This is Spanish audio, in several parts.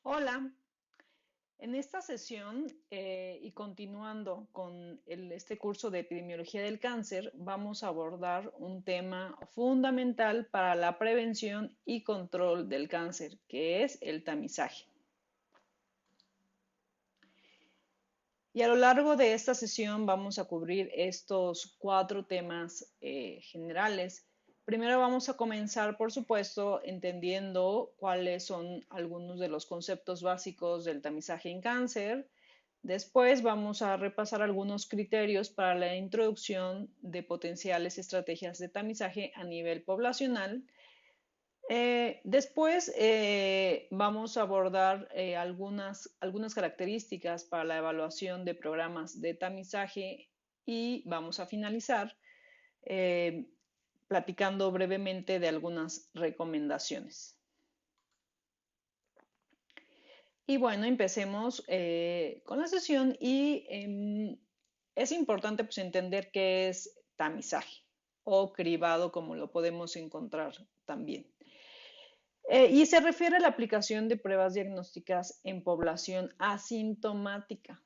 Hola, en esta sesión y continuando con este curso de epidemiología del cáncer, vamos a abordar un tema fundamental para la prevención y control del cáncer, que es el tamizaje. Y a lo largo de esta sesión vamos a cubrir estos cuatro temas generales. Primero vamos a comenzar, por supuesto, entendiendo cuáles son algunos de los conceptos básicos del tamizaje en cáncer. Después vamos a repasar algunos criterios para la introducción de potenciales estrategias de tamizaje a nivel poblacional. Después vamos a abordar algunas características para la evaluación de programas de tamizaje y vamos a finalizar eh, platicando brevemente de algunas recomendaciones. Y bueno, empecemos con la sesión y es importante pues, entender qué es tamizaje o cribado como lo podemos encontrar también. Y se refiere a la aplicación de pruebas diagnósticas en población asintomática,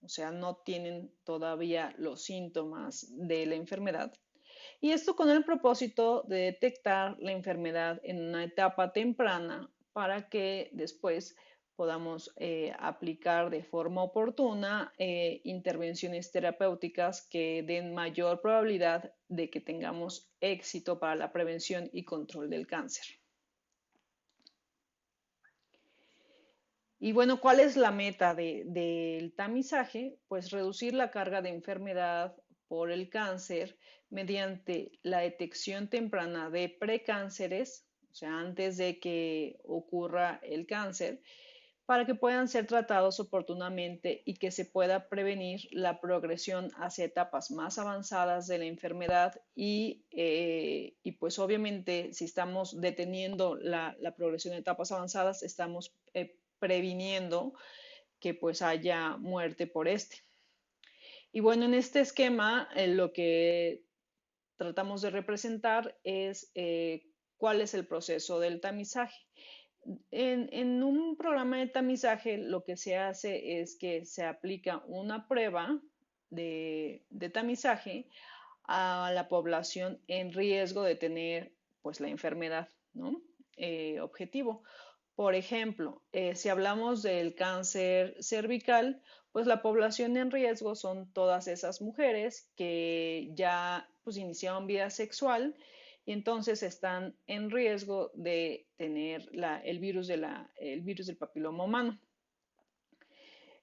o sea, no tienen todavía los síntomas de la enfermedad. Y esto con el propósito de detectar la enfermedad en una etapa temprana para que después podamos aplicar de forma oportuna intervenciones terapéuticas que den mayor probabilidad de que tengamos éxito para la prevención y control del cáncer. Y bueno, ¿cuál es la meta del tamizaje? Pues reducir la carga de enfermedad por el cáncer mediante la detección temprana de precánceres, o sea, antes de que ocurra el cáncer, para que puedan ser tratados oportunamente y que se pueda prevenir la progresión hacia etapas más avanzadas de la enfermedad y pues obviamente si estamos deteniendo la progresión de etapas avanzadas, estamos previniendo que pues haya muerte por este. Y bueno, en este esquema lo que tratamos de representar es cuál es el proceso del tamizaje. En un programa de tamizaje lo que se hace es que se aplica una prueba de tamizaje a la población en riesgo de tener pues la enfermedad, ¿no? Objetivo. Por ejemplo, si hablamos del cáncer cervical, pues la población en riesgo son todas esas mujeres que ya pues iniciaron vida sexual y entonces están en riesgo de tener el virus del papiloma humano.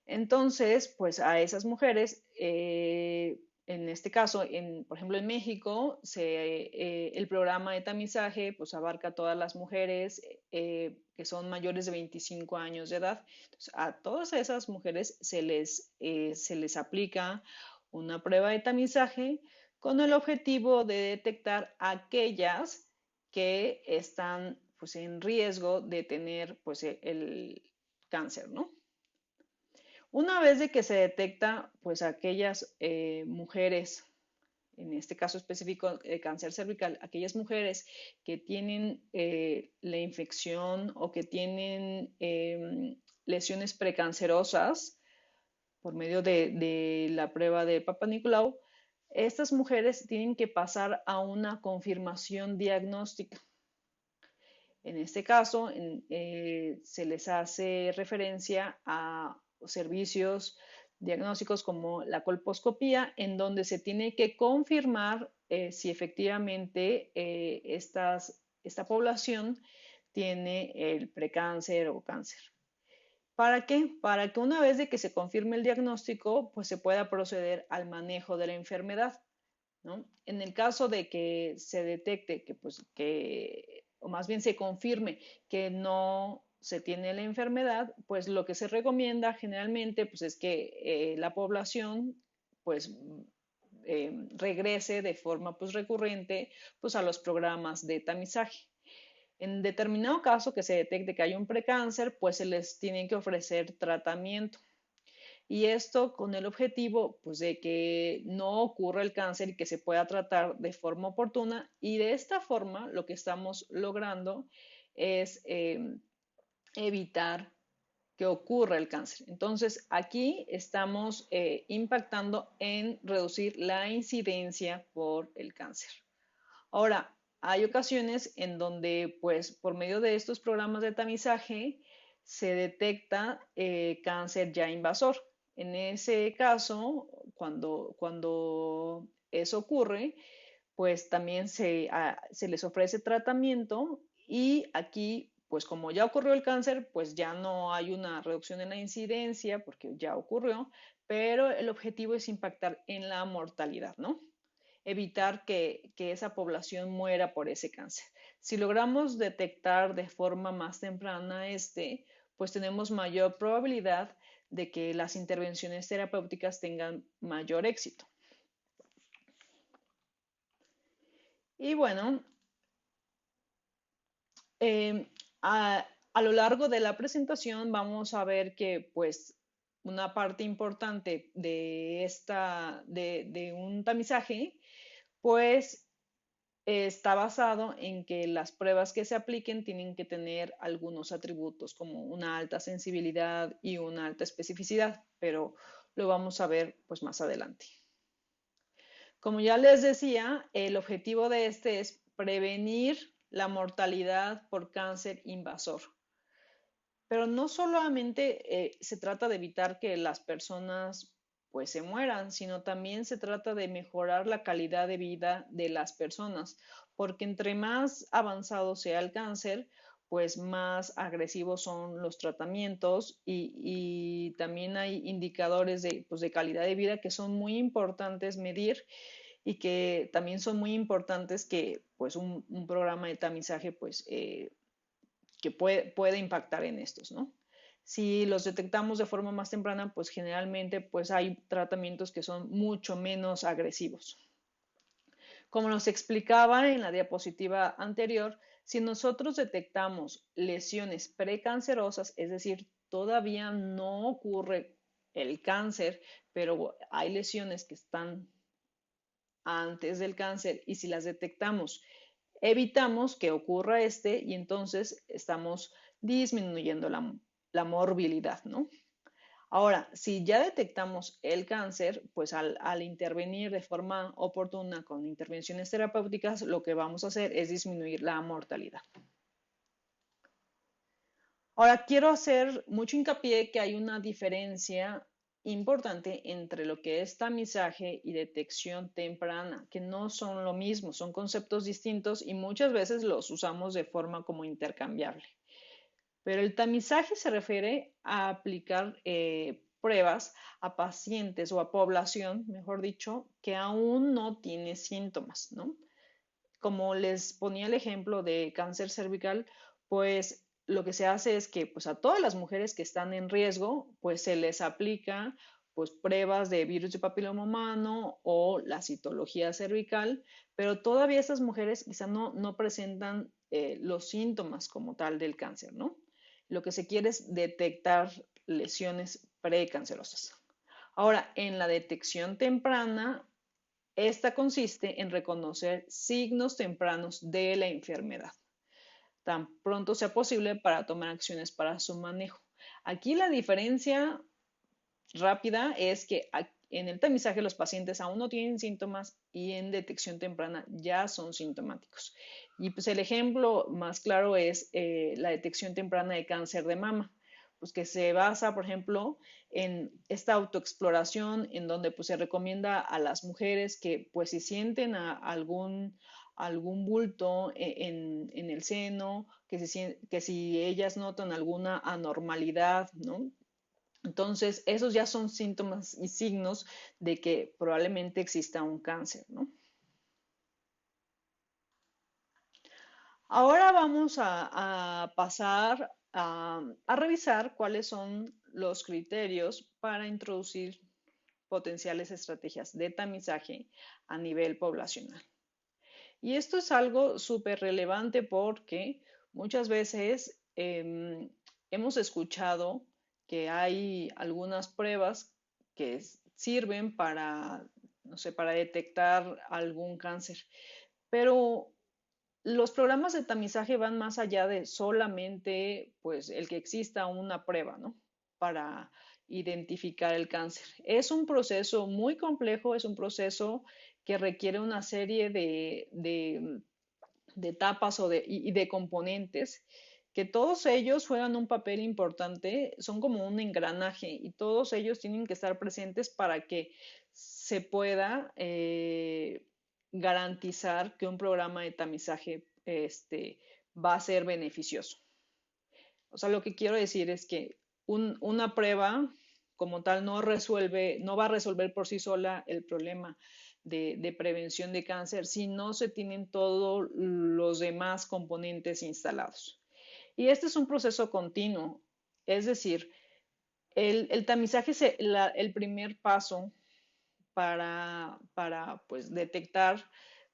Entonces, pues a esas mujeres, en este caso, por ejemplo, en México, el programa de tamizaje pues abarca a todas las mujeres que son mayores de 25 años de edad. Entonces, a todas esas mujeres se les aplica una prueba de tamizaje con el objetivo de detectar aquellas que están pues, en riesgo de tener pues, el cáncer, ¿no? Una vez de que se detecta, pues aquellas mujeres, en este caso específico de cáncer cervical, aquellas mujeres que tienen la infección o que tienen lesiones precancerosas por medio de la prueba de Papa Nicolau, estas mujeres tienen que pasar a una confirmación diagnóstica. En este caso, se les hace referencia a servicios diagnósticos como la colposcopía, en donde se tiene que confirmar si efectivamente esta población tiene el precáncer o cáncer. ¿Para qué? Para que una vez de que se confirme el diagnóstico, pues se pueda proceder al manejo de la enfermedad, ¿no? En el caso de que se detecte o más bien se confirme que no se tiene la enfermedad, pues lo que se recomienda generalmente pues es que la población pues regrese de forma pues recurrente pues a los programas de tamizaje. En determinado caso que se detecte que hay un precáncer, pues se les tiene que ofrecer tratamiento. Y esto con el objetivo pues, de que no ocurra el cáncer y que se pueda tratar de forma oportuna. Y de esta forma lo que estamos logrando es evitar que ocurra el cáncer. Entonces, aquí estamos impactando en reducir la incidencia por el cáncer. Ahora, hay ocasiones en donde, pues, por medio de estos programas de tamizaje, se detecta cáncer ya invasor. En ese caso, cuando eso ocurre, pues también se les ofrece tratamiento y aquí, pues como ya ocurrió el cáncer, pues ya no hay una reducción en la incidencia porque ya ocurrió, pero el objetivo es impactar en la mortalidad, ¿no? Evitar que esa población muera por ese cáncer. Si logramos detectar de forma más temprana pues tenemos mayor probabilidad de que las intervenciones terapéuticas tengan mayor éxito. Y bueno, eh, a lo largo de la presentación vamos a ver que pues una parte importante de un tamizaje pues está basado en que las pruebas que se apliquen tienen que tener algunos atributos como una alta sensibilidad y una alta especificidad, pero lo vamos a ver pues más adelante. Como ya les decía, el objetivo de este es prevenir la mortalidad por cáncer invasor. Pero no solamente se trata de evitar que las personas pues se mueran, sino también se trata de mejorar la calidad de vida de las personas, porque entre más avanzado sea el cáncer, pues más agresivos son los tratamientos y también hay indicadores pues, de calidad de vida que son muy importantes medir y que también son muy importantes que pues un programa de tamizaje pues que puede impactar en estos, ¿no? Si los detectamos de forma más temprana, pues generalmente pues hay tratamientos que son mucho menos agresivos. Como nos explicaba en la diapositiva anterior, si nosotros detectamos lesiones precancerosas, es decir, todavía no ocurre el cáncer, pero hay lesiones que están antes del cáncer y si las detectamos, evitamos que ocurra y entonces estamos disminuyendo la morbilidad, ¿no? Ahora, si ya detectamos el cáncer, pues al intervenir de forma oportuna con intervenciones terapéuticas, lo que vamos a hacer es disminuir la mortalidad. Ahora, quiero hacer mucho hincapié que hay una diferencia importante entre lo que es tamizaje y detección temprana, que no son lo mismo, son conceptos distintos y muchas veces los usamos de forma como intercambiable. Pero el tamizaje se refiere a aplicar pruebas a pacientes o a población, mejor dicho, que aún no tiene síntomas, ¿no? Como les ponía el ejemplo de cáncer cervical, pues lo que se hace es que pues a todas las mujeres que están en riesgo, pues se les aplica pues pruebas de virus de papiloma humano o la citología cervical, pero todavía estas mujeres quizá no presentan los síntomas como tal del cáncer, ¿no? Lo que se quiere es detectar lesiones precancerosas. Ahora, en la detección temprana, esta consiste en reconocer signos tempranos de la enfermedad, tan pronto sea posible para tomar acciones para su manejo. Aquí la diferencia rápida es que en el tamizaje los pacientes aún no tienen síntomas y en detección temprana ya son sintomáticos. Y pues el ejemplo más claro es la detección temprana de cáncer de mama, pues que se basa, por ejemplo, en esta autoexploración en donde pues se recomienda a las mujeres que pues si sienten algún bulto en el seno, que si ellas notan alguna anormalidad, ¿no? Entonces, esos ya son síntomas y signos de que probablemente exista un cáncer, ¿no? Ahora vamos a pasar a revisar cuáles son los criterios para introducir potenciales estrategias de tamizaje a nivel poblacional. Y esto es algo súper relevante porque muchas veces hemos escuchado que hay algunas pruebas que sirven para, no sé, para detectar algún cáncer, pero los programas de tamizaje van más allá de solamente, pues, el que exista una prueba, ¿no? para identificar el cáncer. Es un proceso muy complejo, es un proceso que requiere una serie de etapas y de componentes que todos ellos juegan un papel importante, son como un engranaje y todos ellos tienen que estar presentes para que se pueda garantizar que un programa de tamizaje va a ser beneficioso. O sea, lo que quiero decir es que una prueba como tal no resuelve, no va a resolver por sí sola el problema de prevención de cáncer si no se tienen todos los demás componentes instalados. Y este es un proceso continuo, es decir, el tamizaje es el primer paso para pues, detectar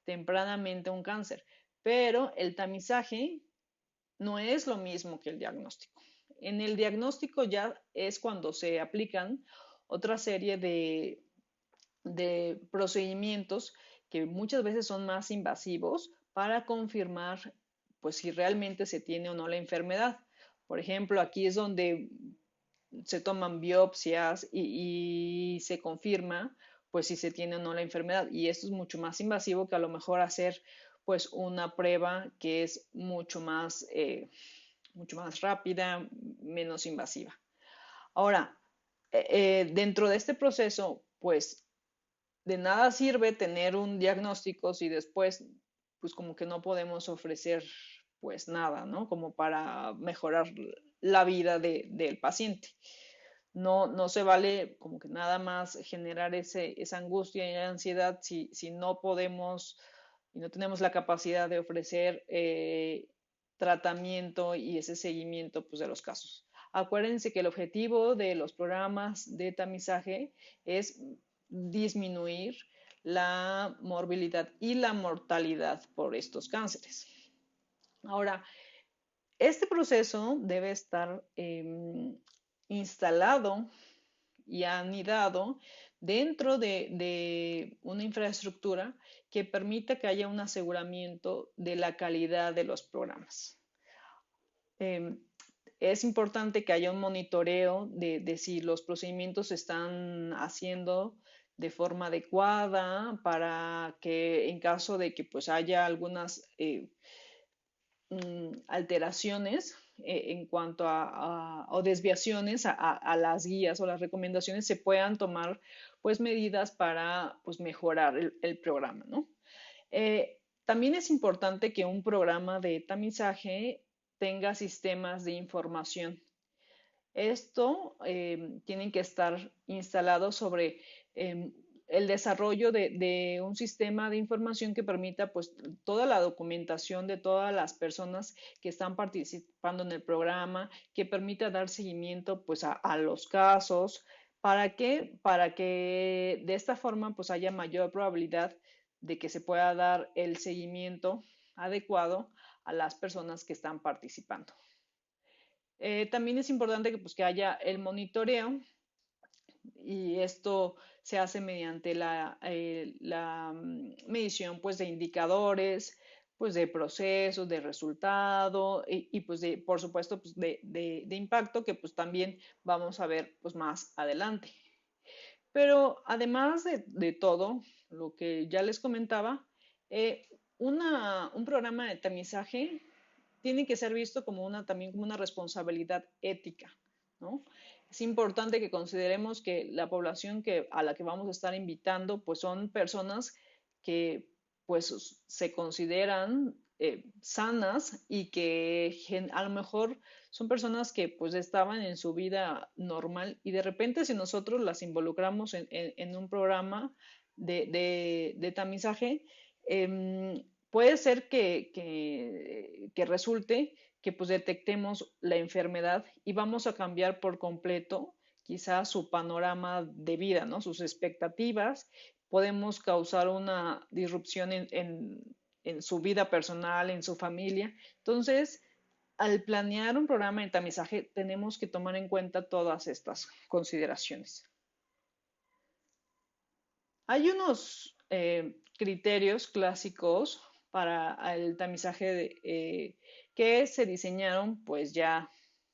tempranamente un cáncer, pero el tamizaje no es lo mismo que el diagnóstico. En el diagnóstico ya es cuando se aplican otra serie de procedimientos que muchas veces son más invasivos para confirmar pues si realmente se tiene o no la enfermedad. Por ejemplo, aquí es donde se toman biopsias y se confirma pues si se tiene o no la enfermedad. Y esto es mucho más invasivo que a lo mejor hacer pues una prueba que es mucho más rápida, menos invasiva. Ahora, dentro de este proceso, pues de nada sirve tener un diagnóstico si después, pues como que no podemos ofrecer pues nada, ¿no? Como para mejorar la vida del paciente. No se vale como que nada más generar esa angustia y ansiedad si no podemos y no tenemos la capacidad de ofrecer tratamiento y ese seguimiento pues, de los casos. Acuérdense que el objetivo de los programas de tamizaje es disminuir la morbilidad y la mortalidad por estos cánceres. Ahora, este proceso debe estar instalado y anidado dentro de una infraestructura que permita que haya un aseguramiento de la calidad de los programas. Es importante que haya un monitoreo de si los procedimientos se están haciendo de forma adecuada para que en caso de que pues haya algunas alteraciones en cuanto o desviaciones a las guías o las recomendaciones se puedan tomar pues medidas para pues mejorar el programa, ¿no? También es importante que un programa de tamizaje tenga sistemas de información. Esto tiene que estar instalado sobre el desarrollo de un sistema de información que permita pues toda la documentación de todas las personas que están participando en el programa, que permita dar seguimiento pues a los casos. ¿Para qué? Para que de esta forma pues haya mayor probabilidad de que se pueda dar el seguimiento adecuado a las personas que están participando. También es importante que, pues, que haya el monitoreo y esto se hace mediante la medición pues, de indicadores, pues, de procesos, de resultado y pues, por supuesto pues, de impacto que pues, también vamos a ver pues, más adelante. Pero además de todo lo que ya les comentaba, un programa de tamizaje tiene que ser visto como también como una responsabilidad ética, ¿no? Es importante que consideremos que la población a la que vamos a estar invitando, pues son personas que pues se consideran sanas y que a lo mejor son personas que pues estaban en su vida normal y de repente si nosotros las involucramos en un programa de tamizaje, puede ser que resulte que pues detectemos la enfermedad y vamos a cambiar por completo quizás su panorama de vida, ¿no? Sus expectativas. Podemos causar una disrupción en su vida personal, en su familia. Entonces, al planear un programa de tamizaje, tenemos que tomar en cuenta todas estas consideraciones. Hay unos criterios clásicos para el tamizaje que se diseñaron pues ya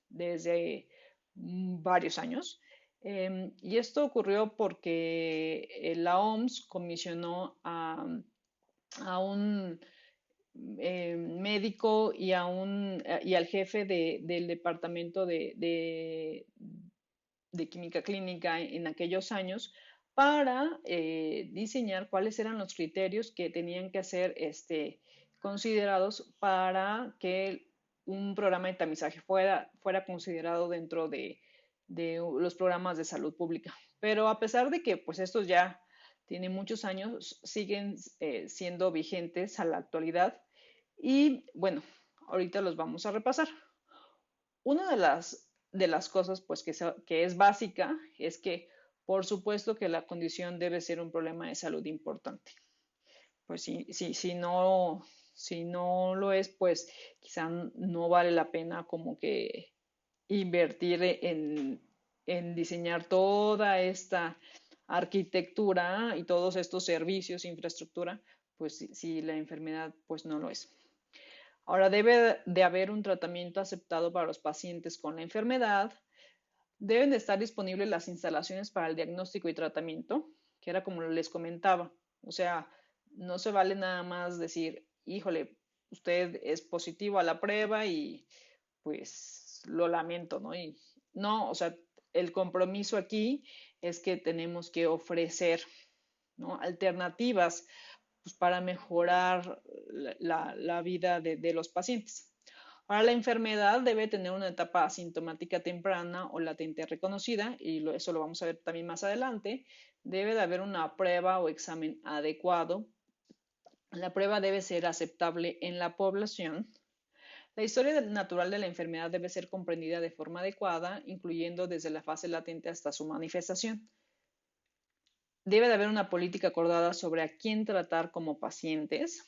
desde varios años. Y esto ocurrió porque la OMS comisionó a un médico y al jefe del departamento de química clínica en aquellos años para diseñar cuáles eran los criterios que tenían que ser considerados para que un programa de tamizaje fuera considerado dentro de los programas de salud pública. Pero a pesar de que pues estos ya tienen muchos años, siguen siendo vigentes a la actualidad y bueno, ahorita los vamos a repasar. Una de las cosas pues que es básica es que por supuesto que la condición debe ser un problema de salud importante. Pues si no lo es, pues quizá no vale la pena como que invertir en diseñar toda esta arquitectura y todos estos servicios, infraestructura, pues si la enfermedad pues no lo es. Ahora debe de haber un tratamiento aceptado para los pacientes con la enfermedad. Deben de estar disponibles las instalaciones para el diagnóstico y tratamiento, que era como les comentaba. O sea, no se vale nada más decir, híjole, usted es positivo a la prueba y pues lo lamento, ¿no? Y no, o sea, el compromiso aquí es que tenemos que ofrecer, ¿no?, alternativas pues, para mejorar la vida de los pacientes. Ahora, la enfermedad debe tener una etapa asintomática temprana o latente reconocida, y eso lo vamos a ver también más adelante. Debe de haber una prueba o examen adecuado. La prueba debe ser aceptable en la población. La historia natural de la enfermedad debe ser comprendida de forma adecuada, incluyendo desde la fase latente hasta su manifestación. Debe de haber una política acordada sobre a quién tratar como pacientes.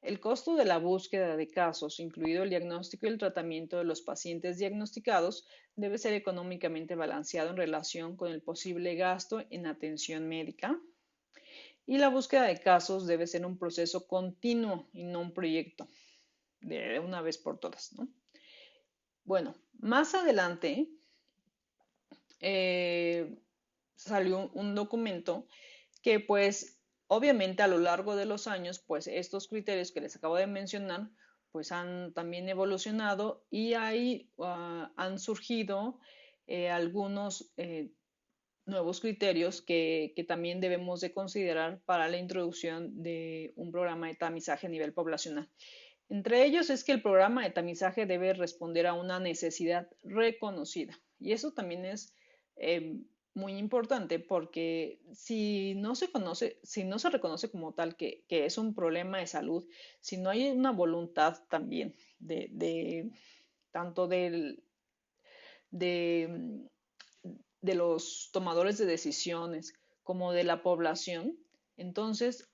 El costo de la búsqueda de casos, incluido el diagnóstico y el tratamiento de los pacientes diagnosticados, debe ser económicamente balanceado en relación con el posible gasto en atención médica. Y la búsqueda de casos debe ser un proceso continuo y no un proyecto de una vez por todas, ¿no? Bueno, más adelante eh, salió un documento que pues obviamente a lo largo de los años pues estos criterios que les acabo de mencionar pues han también evolucionado y ahí han surgido algunos nuevos criterios que también debemos de considerar para la introducción de un programa de tamizaje a nivel poblacional. Entre ellos es que el programa de tamizaje debe responder a una necesidad reconocida. Y eso también es eh, muy importante porque si no se reconoce como tal que es un problema de salud, si no hay una voluntad también tanto de, de los tomadores de decisiones como de la población, entonces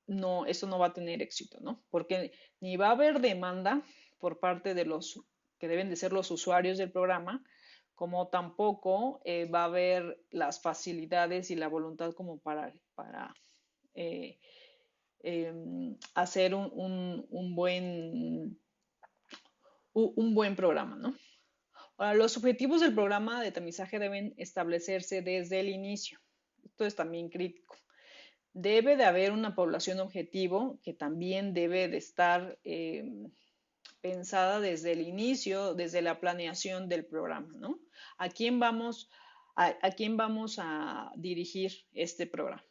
no, eso no va a tener éxito, ¿no? Porque ni va a haber demanda por parte de los que deben de ser los usuarios del programa, como tampoco va a haber las facilidades y la voluntad como para eh, hacer un buen programa, ¿no? Ahora, los objetivos del programa de tamizaje deben establecerse desde el inicio. Esto es también crítico. Debe de haber una población objetivo que también debe de estar pensada desde el inicio, desde la planeación del programa, ¿no? ¿A quién vamos a dirigir este programa?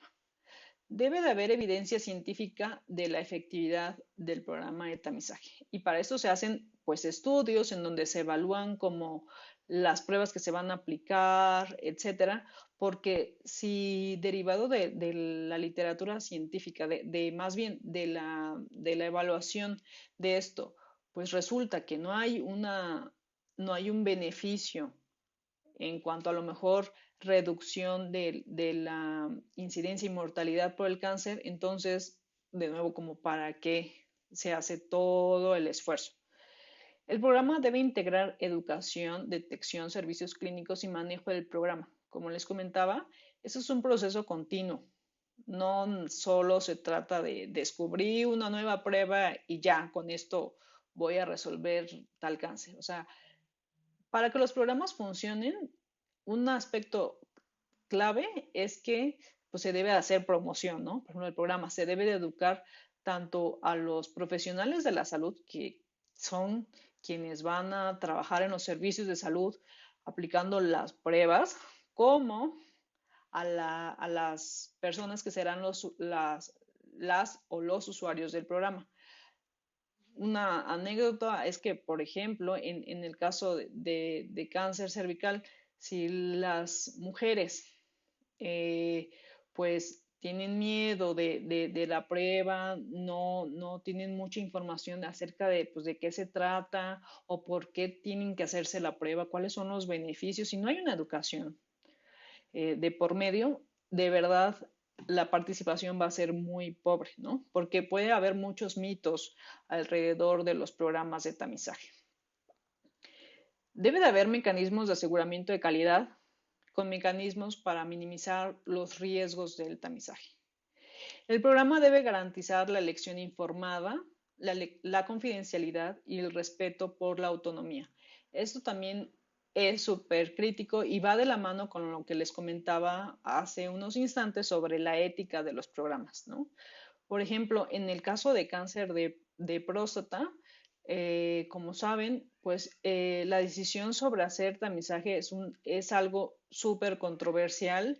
Debe de haber evidencia científica de la efectividad del programa de tamizaje. Y para eso se hacen pues estudios en donde se evalúan como las pruebas que se van a aplicar, etcétera, porque si derivado de la literatura científica, más bien de la evaluación de esto, pues resulta que no hay un beneficio en cuanto a lo mejor reducción de la incidencia y mortalidad por el cáncer, entonces, de nuevo, como para qué se hace todo el esfuerzo. El programa debe integrar educación, detección, servicios clínicos y manejo del programa. Como les comentaba, eso es un proceso continuo. No solo se trata de descubrir una nueva prueba y ya, con esto voy a resolver tal cáncer. O sea, Para que los programas funcionen, un aspecto clave es que pues, se debe hacer promoción, ¿no? Por ejemplo, el programa se debe de educar tanto a los profesionales de la salud, que son quienes van a trabajar en los servicios de salud aplicando las pruebas, como a las personas que serán las o los usuarios del programa. Una anécdota es que, por ejemplo, en el caso de cáncer cervical, si las mujeres pues tienen miedo de la prueba, no tienen mucha información acerca de, pues, de qué se trata o por qué tienen que hacerse la prueba, cuáles son los beneficios, si no hay una educación de por medio, de verdad la participación va a ser muy pobre, ¿no? Porque puede haber muchos mitos alrededor de los programas de tamizaje. Debe de haber mecanismos de aseguramiento de calidad con mecanismos para minimizar los riesgos del tamizaje. El programa debe garantizar la elección informada, la confidencialidad y el respeto por la autonomía. Esto también es súper crítico y va de la mano con lo que les comentaba hace unos instantes sobre la ética de los programas, ¿no? Por ejemplo, en el caso de cáncer de próstata, como saben, pues la decisión sobre hacer tamizaje es algo súper controversial.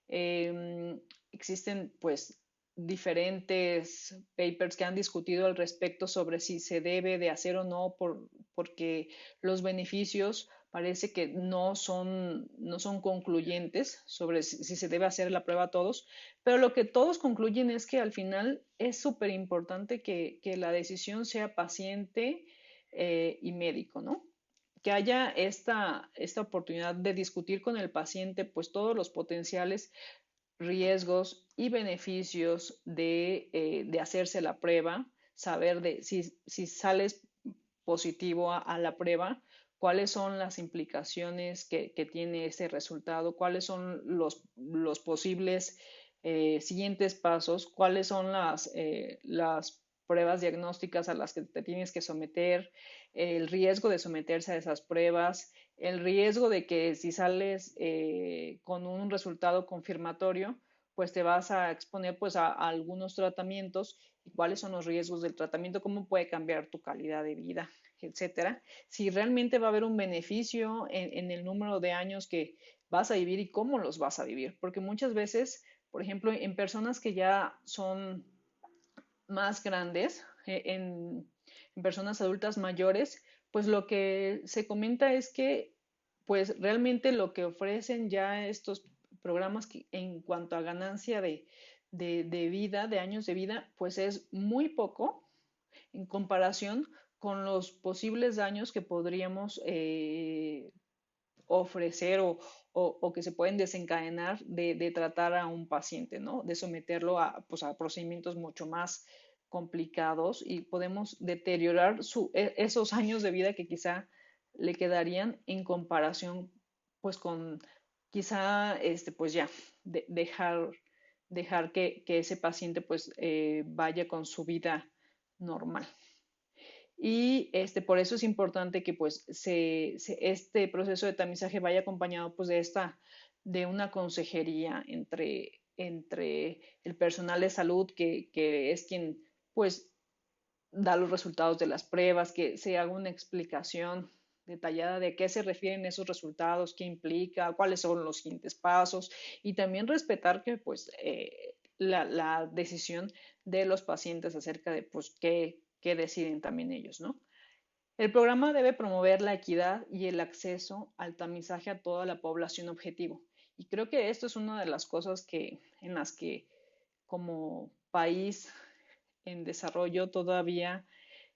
Existen pues diferentes papers que han discutido al respecto sobre si se debe de hacer o no, porque los beneficios parece que no son concluyentes sobre si se debe hacer la prueba a todos, pero lo que todos concluyen es que al final es súper importante que la decisión sea paciente y médico, ¿no? Que haya esta oportunidad de discutir con el paciente pues todos los potenciales riesgos y beneficios de hacerse la prueba, saber si sales positivo a la prueba, cuáles son las implicaciones que tiene ese resultado, cuáles son los posibles siguientes pasos, cuáles son las pruebas diagnósticas a las que te tienes que someter, el riesgo de someterse a esas pruebas, el riesgo de que si sales con un resultado confirmatorio, pues te vas a exponer pues a algunos tratamientos y cuáles son los riesgos del tratamiento, cómo puede cambiar tu calidad de vida, etcétera. Si realmente va a haber un beneficio en el número de años que vas a vivir y cómo los vas a vivir, porque muchas veces, por ejemplo, en personas que ya son más grandes, en personas adultas mayores, pues lo que se comenta es que pues realmente lo que ofrecen ya estos programas en cuanto a ganancia de vida, de años de vida, pues es muy poco en comparación con los posibles daños que podríamos ofrecer o que se pueden desencadenar de tratar a un paciente, ¿no? De someterlo pues, a procedimientos mucho más complicados y podemos deteriorar esos años de vida que quizá le quedarían en comparación pues con quizá pues ya dejar que ese paciente pues vaya con su vida normal. Y por eso es importante que pues este proceso de tamizaje vaya acompañado pues de una consejería entre el personal de salud que es quien pues da los resultados de las pruebas, que se haga una explicación detallada de qué se refieren esos resultados, qué implica, cuáles son los siguientes pasos y también respetar que pues la decisión de los pacientes acerca de pues qué deciden también ellos, ¿no? El programa debe promover la equidad y el acceso al tamizaje a toda la población objetivo. Y creo que esto es una de las cosas en las que como país en desarrollo todavía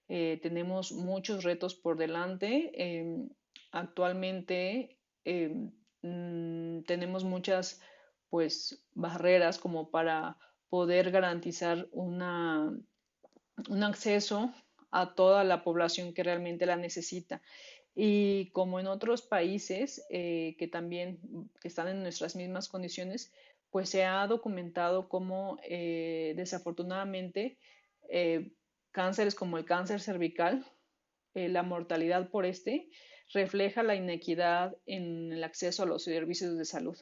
tenemos muchos retos por delante. Actualmente tenemos muchas pues barreras como para poder garantizar un acceso a toda la población que realmente la necesita. Y como en otros países que también que están en nuestras mismas condiciones, pues se ha documentado cómo desafortunadamente eh, cánceres como el cáncer cervical, la mortalidad por refleja la inequidad en el acceso a los servicios de salud.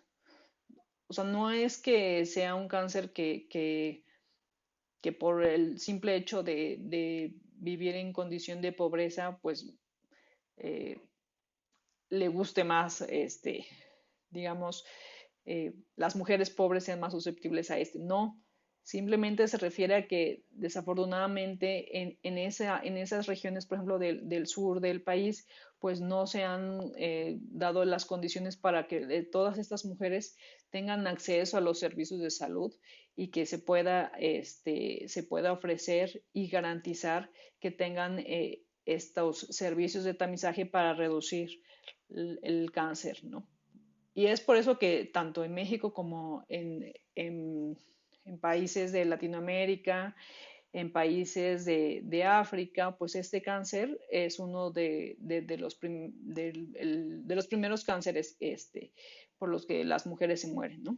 O sea, no es que sea un cáncer que por el simple hecho de vivir en condición de pobreza, pues eh, le guste más, digamos, las mujeres pobres sean más susceptibles a este. No, simplemente se refiere a que desafortunadamente en esas regiones, por ejemplo, del sur del país, pues no se han dado las condiciones para que todas estas mujeres tengan acceso a los servicios de salud y que se pueda ofrecer y garantizar que tengan estos servicios de tamizaje para reducir el cáncer, ¿no? Y es por eso que tanto en México como en países de Latinoamérica, en países de África, pues este cáncer es uno de los primeros cánceres por los que las mujeres se mueren, ¿no?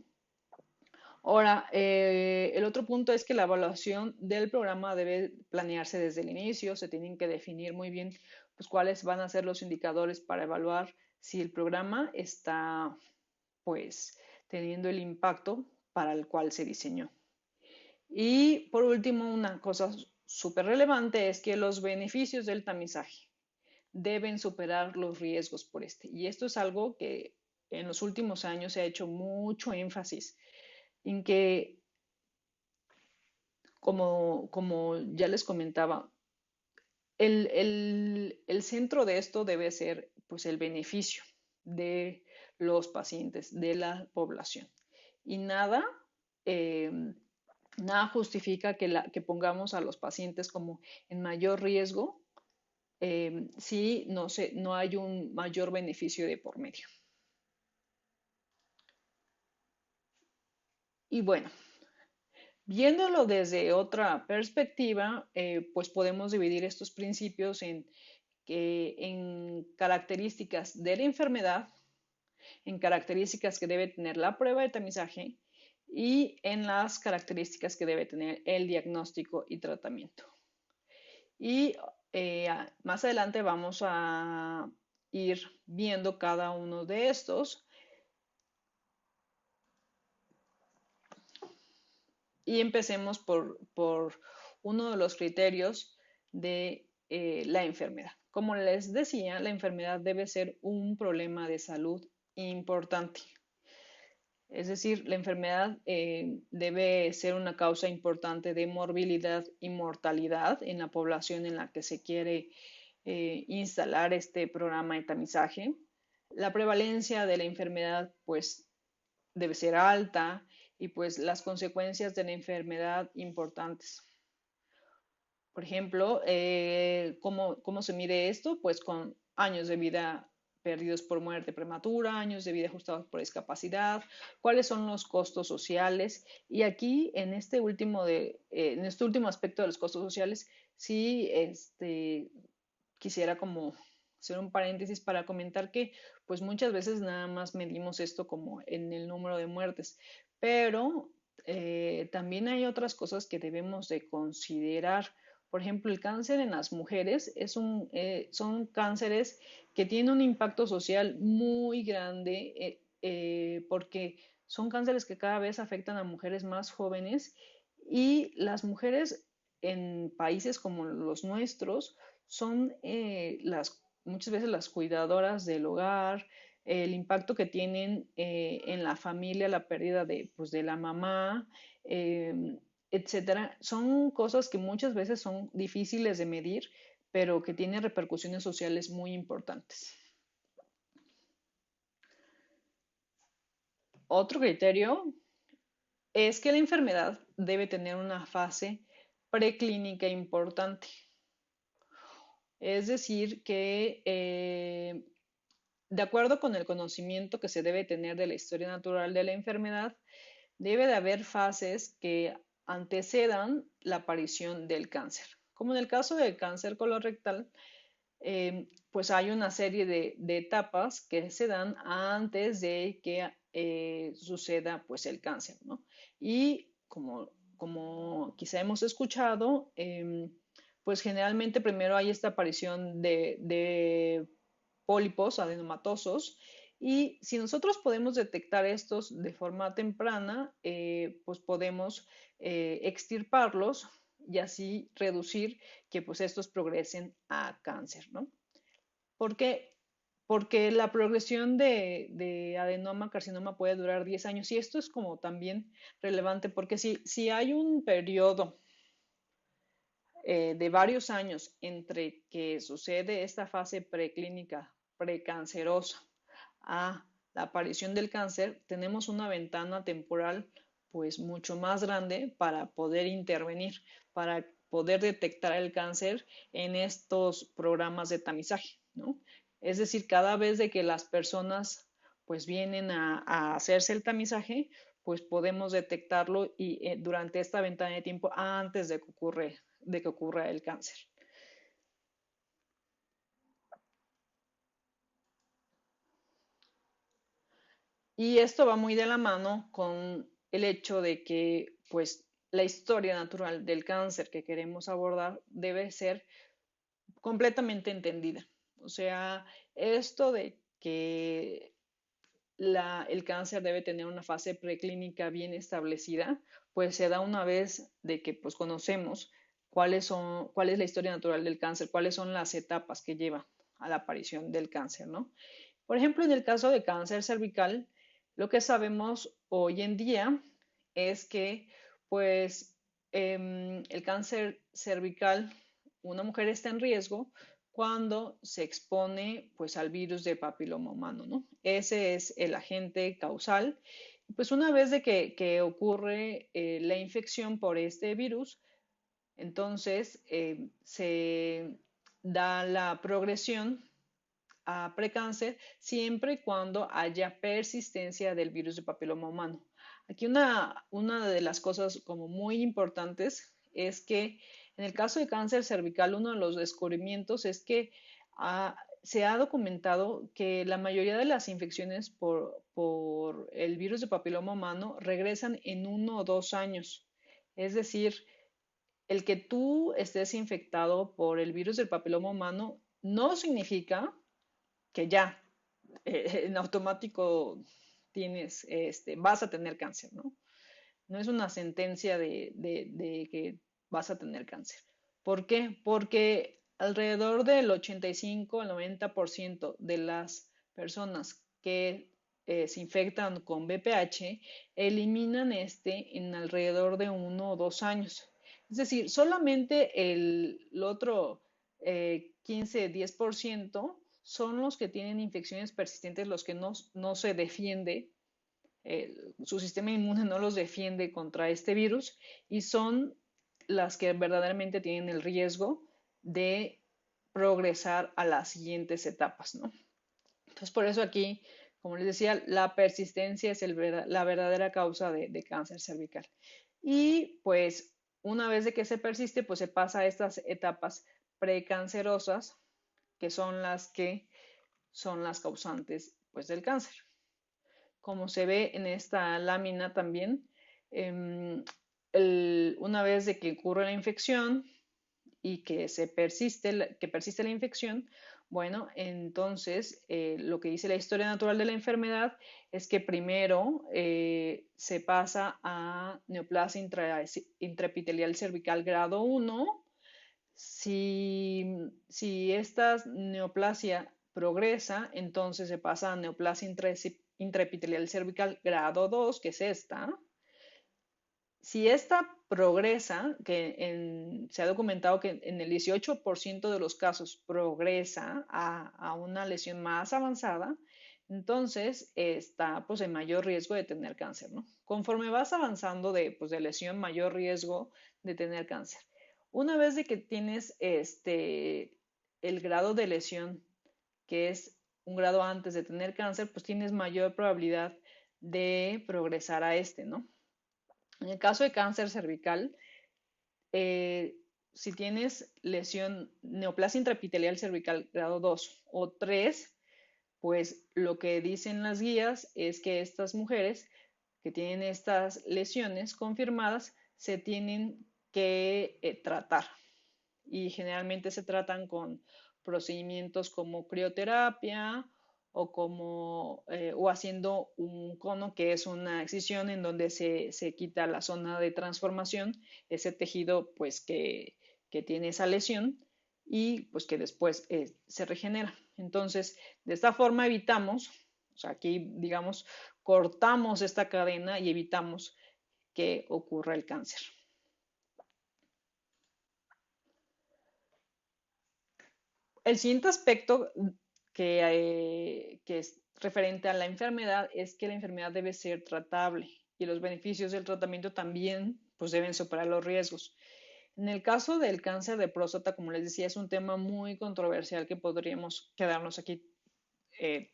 Ahora, el otro punto es que la evaluación del programa debe planearse desde el inicio, se tienen que definir muy bien pues, cuáles van a ser los indicadores para evaluar si el programa está pues teniendo el impacto para el cual se diseñó. Y por último, una cosa súper relevante es que los beneficios del tamizaje deben superar los riesgos por este. Y esto es algo que en los últimos años se ha hecho mucho énfasis en que, como ya les comentaba, el centro de esto debe ser pues el beneficio de los pacientes, de la población. Y eh, nada justifica que pongamos a los pacientes como en mayor riesgo si no hay un mayor beneficio de por medio. Y bueno, viéndolo desde otra perspectiva, pues podemos dividir estos principios en características de la enfermedad, en características que debe tener la prueba de tamizaje y en las características que debe tener el diagnóstico y tratamiento. Y más adelante vamos a ir viendo cada uno de estos y empecemos por uno de los criterios de la enfermedad. Como les decía, la enfermedad debe ser un problema de salud importante. Es decir, la enfermedad debe ser una causa importante de morbilidad y mortalidad en la población en la que se quiere instalar este programa de tamizaje. La prevalencia de la enfermedad pues debe ser alta y pues las consecuencias de la enfermedad importantes. Por ejemplo, ¿cómo se mide esto? Pues con años de vida perdidos por muerte prematura, años de vida ajustados por discapacidad, cuáles son los costos sociales. Y aquí, en este último aspecto de los costos sociales, sí quisiera como hacer un paréntesis para comentar que pues muchas veces nada más medimos esto como en el número de muertes, pero también hay otras cosas que debemos de considerar. Por ejemplo, el cáncer en las mujeres son cánceres que tienen un impacto social muy grande porque son cánceres que cada vez afectan a mujeres más jóvenes y las mujeres en países como los nuestros son muchas veces las cuidadoras del hogar, el impacto que tienen en la familia, la pérdida pues, de la mamá, etcétera. Son cosas que muchas veces son difíciles de medir, pero que tienen repercusiones sociales muy importantes. Otro criterio es que la enfermedad debe tener una fase preclínica importante. Es decir, que de acuerdo con el conocimiento que se debe tener de la historia natural de la enfermedad, debe de haber fases que antecedan la aparición del cáncer. Como en el caso del cáncer colorectal, pues hay una serie de etapas que se dan antes de que suceda pues el cáncer, ¿no? Y como quizá hemos escuchado, pues generalmente primero hay esta aparición de pólipos adenomatosos. Y si nosotros podemos detectar estos de forma temprana, pues podemos extirparlos y así reducir que pues estos progresen a cáncer, ¿no? ¿Por qué? Porque la progresión de adenoma, carcinoma puede durar 10 años y esto es como también relevante porque si hay un periodo de varios años entre que sucede esta fase preclínica precancerosa a la aparición del cáncer, tenemos una ventana temporal pues mucho más grande para poder intervenir, para poder detectar el cáncer en estos programas de tamizaje, ¿no? Es decir, cada vez de que las personas pues vienen a hacerse el tamizaje, pues podemos detectarlo y durante esta ventana de tiempo antes de que ocurra el cáncer. Y esto va muy de la mano con el hecho de que, pues, la historia natural del cáncer que queremos abordar debe ser completamente entendida. O sea, esto de que el cáncer debe tener una fase preclínica bien establecida, pues se da una vez de que pues conocemos cuál es la historia natural del cáncer, cuáles son las etapas que lleva a la aparición del cáncer, ¿no? Por ejemplo, en el caso de cáncer cervical, lo que sabemos hoy en día es que, pues, el cáncer cervical, una mujer está en riesgo cuando se expone, pues, al virus de papiloma humano, ¿no? Ese es el agente causal. Pues una vez de que ocurre la infección por este virus, entonces se da la progresión a precáncer siempre y cuando haya persistencia del virus de papiloma humano. Aquí una de las cosas como muy importantes es que en el caso de cáncer cervical, uno de los descubrimientos es que se ha documentado que la mayoría de las infecciones por el virus de papiloma humano regresan en 1 o 2 años. Es decir, el que tú estés infectado por el virus del papiloma humano no significa que ya en automático vas a tener cáncer, ¿no? No es una sentencia de que vas a tener cáncer. ¿Por qué? Porque alrededor del 85 al 90% de las personas que se infectan con BPH eliminan en alrededor de 1 o 2 años. Es decir, solamente el otro 15-10% son los que tienen infecciones persistentes, los que no se defiende, su sistema inmune no los defiende contra este virus y son las que verdaderamente tienen el riesgo de progresar a las siguientes etapas, ¿no? Entonces, por eso aquí, como les decía, la persistencia es la verdadera causa de cáncer cervical. Y pues una vez de que se persiste, pues se pasa a estas etapas precancerosas, que son las causantes pues, del cáncer. Como se ve en esta lámina también, una vez de que ocurre la infección y que persiste la infección, bueno, entonces lo que dice la historia natural de la enfermedad es que primero se pasa a neoplasia intraepitelial cervical grado 1. Si esta neoplasia progresa, entonces se pasa a neoplasia intraepitelial cervical grado 2, que es esta. Si esta progresa, se ha documentado que en el 18% de los casos progresa a una lesión más avanzada, entonces está pues en mayor riesgo de tener cáncer, ¿no? Conforme vas avanzando pues, de lesión, mayor riesgo de tener cáncer. Una vez de que tienes el grado de lesión, que es un grado antes de tener cáncer, pues tienes mayor probabilidad de progresar a ¿no? En el caso de cáncer cervical, eh, si tienes lesión neoplasia intraepitelial cervical grado 2 o 3, pues lo que dicen las guías es que estas mujeres que tienen estas lesiones confirmadas se tienen que tratar y generalmente se tratan procedimientos como crioterapia o haciendo un cono, que es una excisión en donde se quita la zona de transformación, ese tejido pues que tiene esa lesión y pues que después se regenera. Entonces, de esta forma evitamos, o sea, aquí digamos, cortamos esta cadena y evitamos que ocurra el cáncer. El siguiente aspecto que es referente a la enfermedad es que la enfermedad debe ser tratable y los beneficios del tratamiento también pues deben superar los riesgos. En el caso del cáncer de próstata, como les decía, es un tema muy controversial que podríamos quedarnos aquí eh,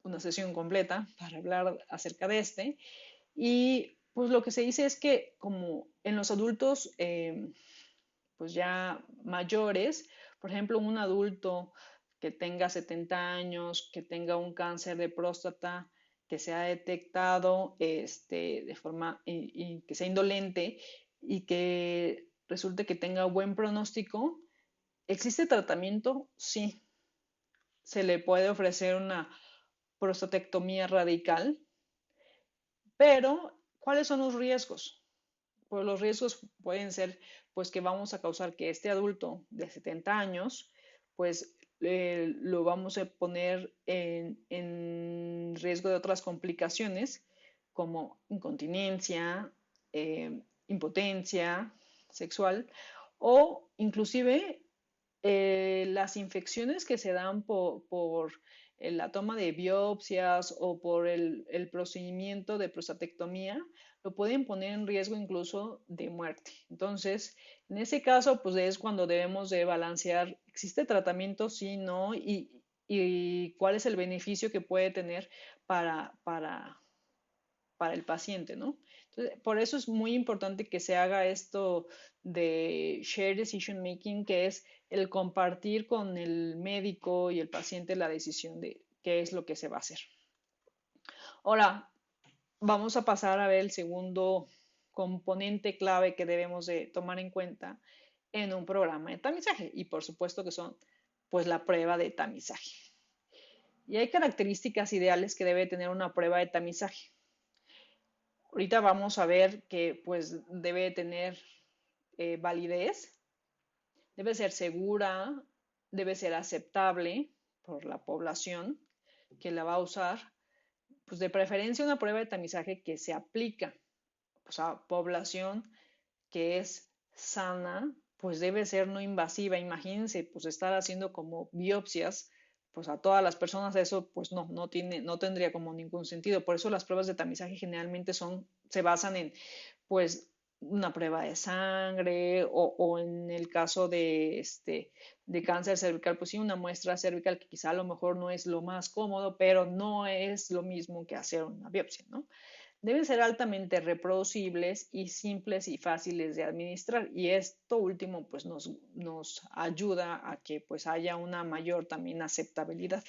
una sesión completa para hablar acerca de este. Y pues lo que se dice es que como en los adultos pues ya mayores, por ejemplo, un adulto que tenga 70 años, que tenga un cáncer de próstata, que se ha detectado de forma y que sea indolente y que resulte que tenga buen pronóstico, ¿existe tratamiento? Sí. Se le puede ofrecer una prostatectomía radical, pero ¿cuáles son los riesgos? Pues los riesgos pueden ser pues que vamos a causar que este adulto de 70 años pues lo vamos a poner en riesgo de otras complicaciones como incontinencia, impotencia sexual o inclusive las infecciones que se dan por la toma de biopsias o por el procedimiento de prostatectomía lo pueden poner en riesgo incluso de muerte. Entonces, en ese caso, pues es cuando debemos de balancear, ¿existe tratamiento? Sí, no, y cuál es el beneficio que puede tener para, para, para el paciente, ¿no? Entonces, por eso es muy importante que se haga esto de share decision making, que es el compartir con el médico y el paciente la decisión de qué es lo que se va a hacer. Ahora, vamos a pasar a ver el segundo componente clave que debemos de tomar en cuenta en un programa de tamizaje y por supuesto que son pues la prueba de tamizaje. Y hay características ideales que debe tener una prueba de tamizaje. Ahorita vamos a ver que pues debe tener validez, debe ser segura, debe ser aceptable por la población que la va a usar, pues de preferencia una prueba de tamizaje que se aplica pues, a población que es sana, pues debe ser no invasiva. Imagínense, pues estar haciendo como biopsias, pues a todas las personas eso pues no tendría como ningún sentido. Por eso las pruebas de tamizaje generalmente se basan en pues una prueba de sangre o en el caso de cáncer cervical, pues sí, una muestra cervical que quizá a lo mejor no es lo más cómodo, pero no es lo mismo que hacer una biopsia, ¿no? Deben ser altamente reproducibles y simples y fáciles de administrar. Y esto último pues nos ayuda a que pues haya una mayor también aceptabilidad.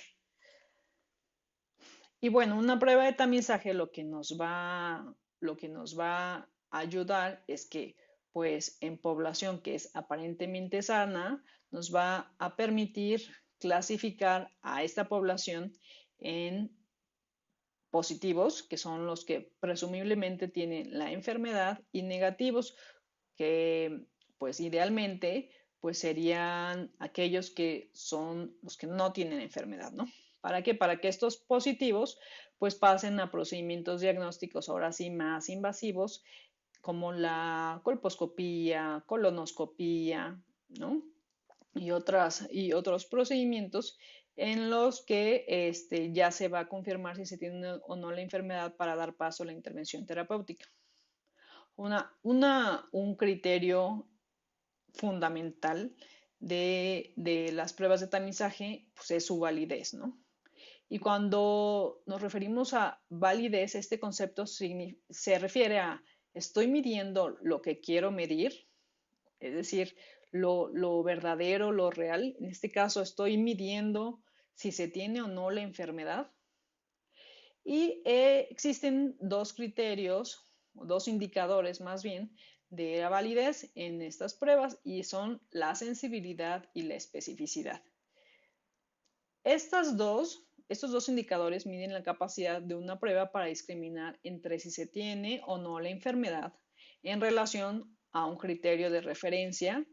Y bueno, una prueba de tamizaje lo que nos va a ayudar es que pues en población que es aparentemente sana, nos va a permitir clasificar a esta población en positivos, que son los que presumiblemente tienen la enfermedad, y negativos, que pues idealmente pues serían aquellos que son los que no tienen enfermedad, ¿no? ¿Para qué? Para que estos positivos pues pasen a procedimientos diagnósticos ahora sí más invasivos como la colposcopía, colonoscopía, ¿no? Y otros procedimientos en los que ya se va a confirmar si se tiene o no la enfermedad para dar paso a la intervención terapéutica. Un criterio fundamental de las pruebas de tamizaje pues es su validez, ¿no? Y cuando nos referimos a validez, este concepto se refiere a estoy midiendo lo que quiero medir, es decir, lo verdadero, lo real. En este caso, estoy midiendo si se tiene o no la enfermedad. Y existen dos criterios, dos indicadores más bien, de la validez en estas pruebas y son la sensibilidad y la especificidad. Estos dos indicadores miden la capacidad de una prueba para discriminar entre si se tiene o no la enfermedad en relación a un criterio de referencia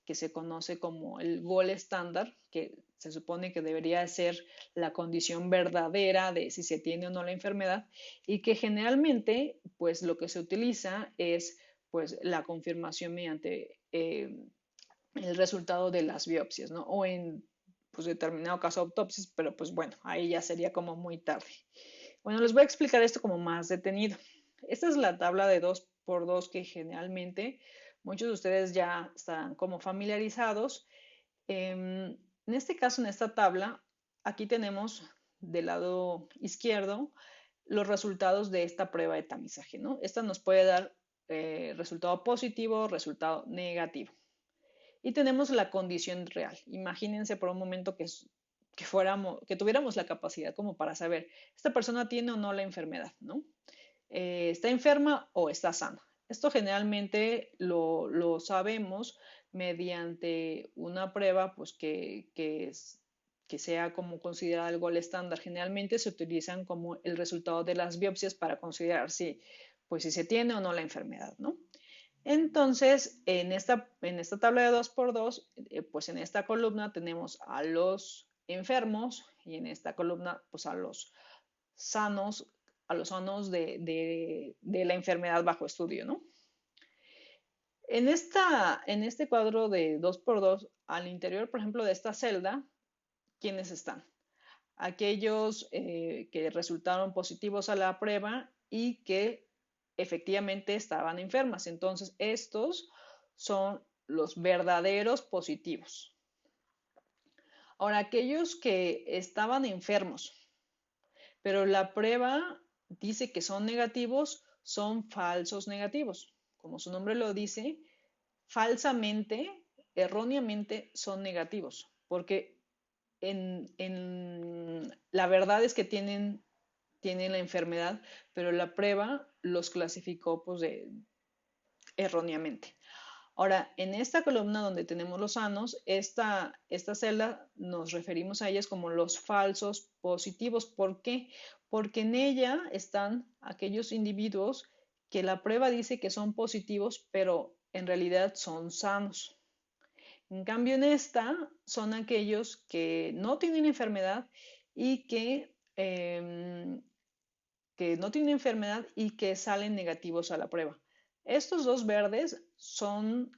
que se conoce como el gold estándar, que se supone que debería ser la condición verdadera de si se tiene o no la enfermedad, y que generalmente, pues lo que se utiliza es pues la confirmación mediante el resultado de las biopsias, ¿no? O en pues determinado caso autopsias, pero pues bueno, ahí ya sería como muy tarde. Bueno, les voy a explicar esto como más detenido. Esta es la tabla de 2 por 2 que generalmente muchos de ustedes ya están como familiarizados. En este caso, en esta tabla, aquí tenemos del lado izquierdo los resultados de esta prueba de tamizaje, ¿no? Esta nos puede dar resultado positivo, resultado negativo. Y tenemos la condición real. Imagínense por un momento que tuviéramos la capacidad como para saber, esta persona tiene o no la enfermedad, ¿no? ¿Está enferma o está sana? Esto generalmente lo sabemos mediante una prueba pues, que sea como considerada el gol estándar. Generalmente se utilizan como el resultado de las biopsias para considerar pues, si se tiene o no la enfermedad, ¿no? Entonces, en esta tabla de 2 por 2 pues en esta columna tenemos a los enfermos y en esta columna pues sanos, a los sanos de la enfermedad bajo estudio, ¿no? En este cuadro de 2 por 2 al interior, por ejemplo, de esta celda, ¿quiénes están? Aquellos que resultaron positivos a la prueba y que efectivamente estaban enfermas. Entonces, estos son los verdaderos positivos. Ahora, aquellos que estaban enfermos, pero la prueba dice que son negativos, son falsos negativos. Como su nombre lo dice, falsamente, erróneamente son negativos, porque la verdad es que tienen la enfermedad, pero la prueba los clasificó pues, erróneamente. Ahora, en esta columna donde tenemos los sanos, esta celda nos referimos a ellas como los falsos positivos. ¿Por qué? Porque en ella están aquellos individuos que la prueba dice que son positivos, pero en realidad son sanos. En cambio, en esta son aquellos que no tienen enfermedad y que no tienen enfermedad y que salen negativos a la prueba. Estos dos verdes son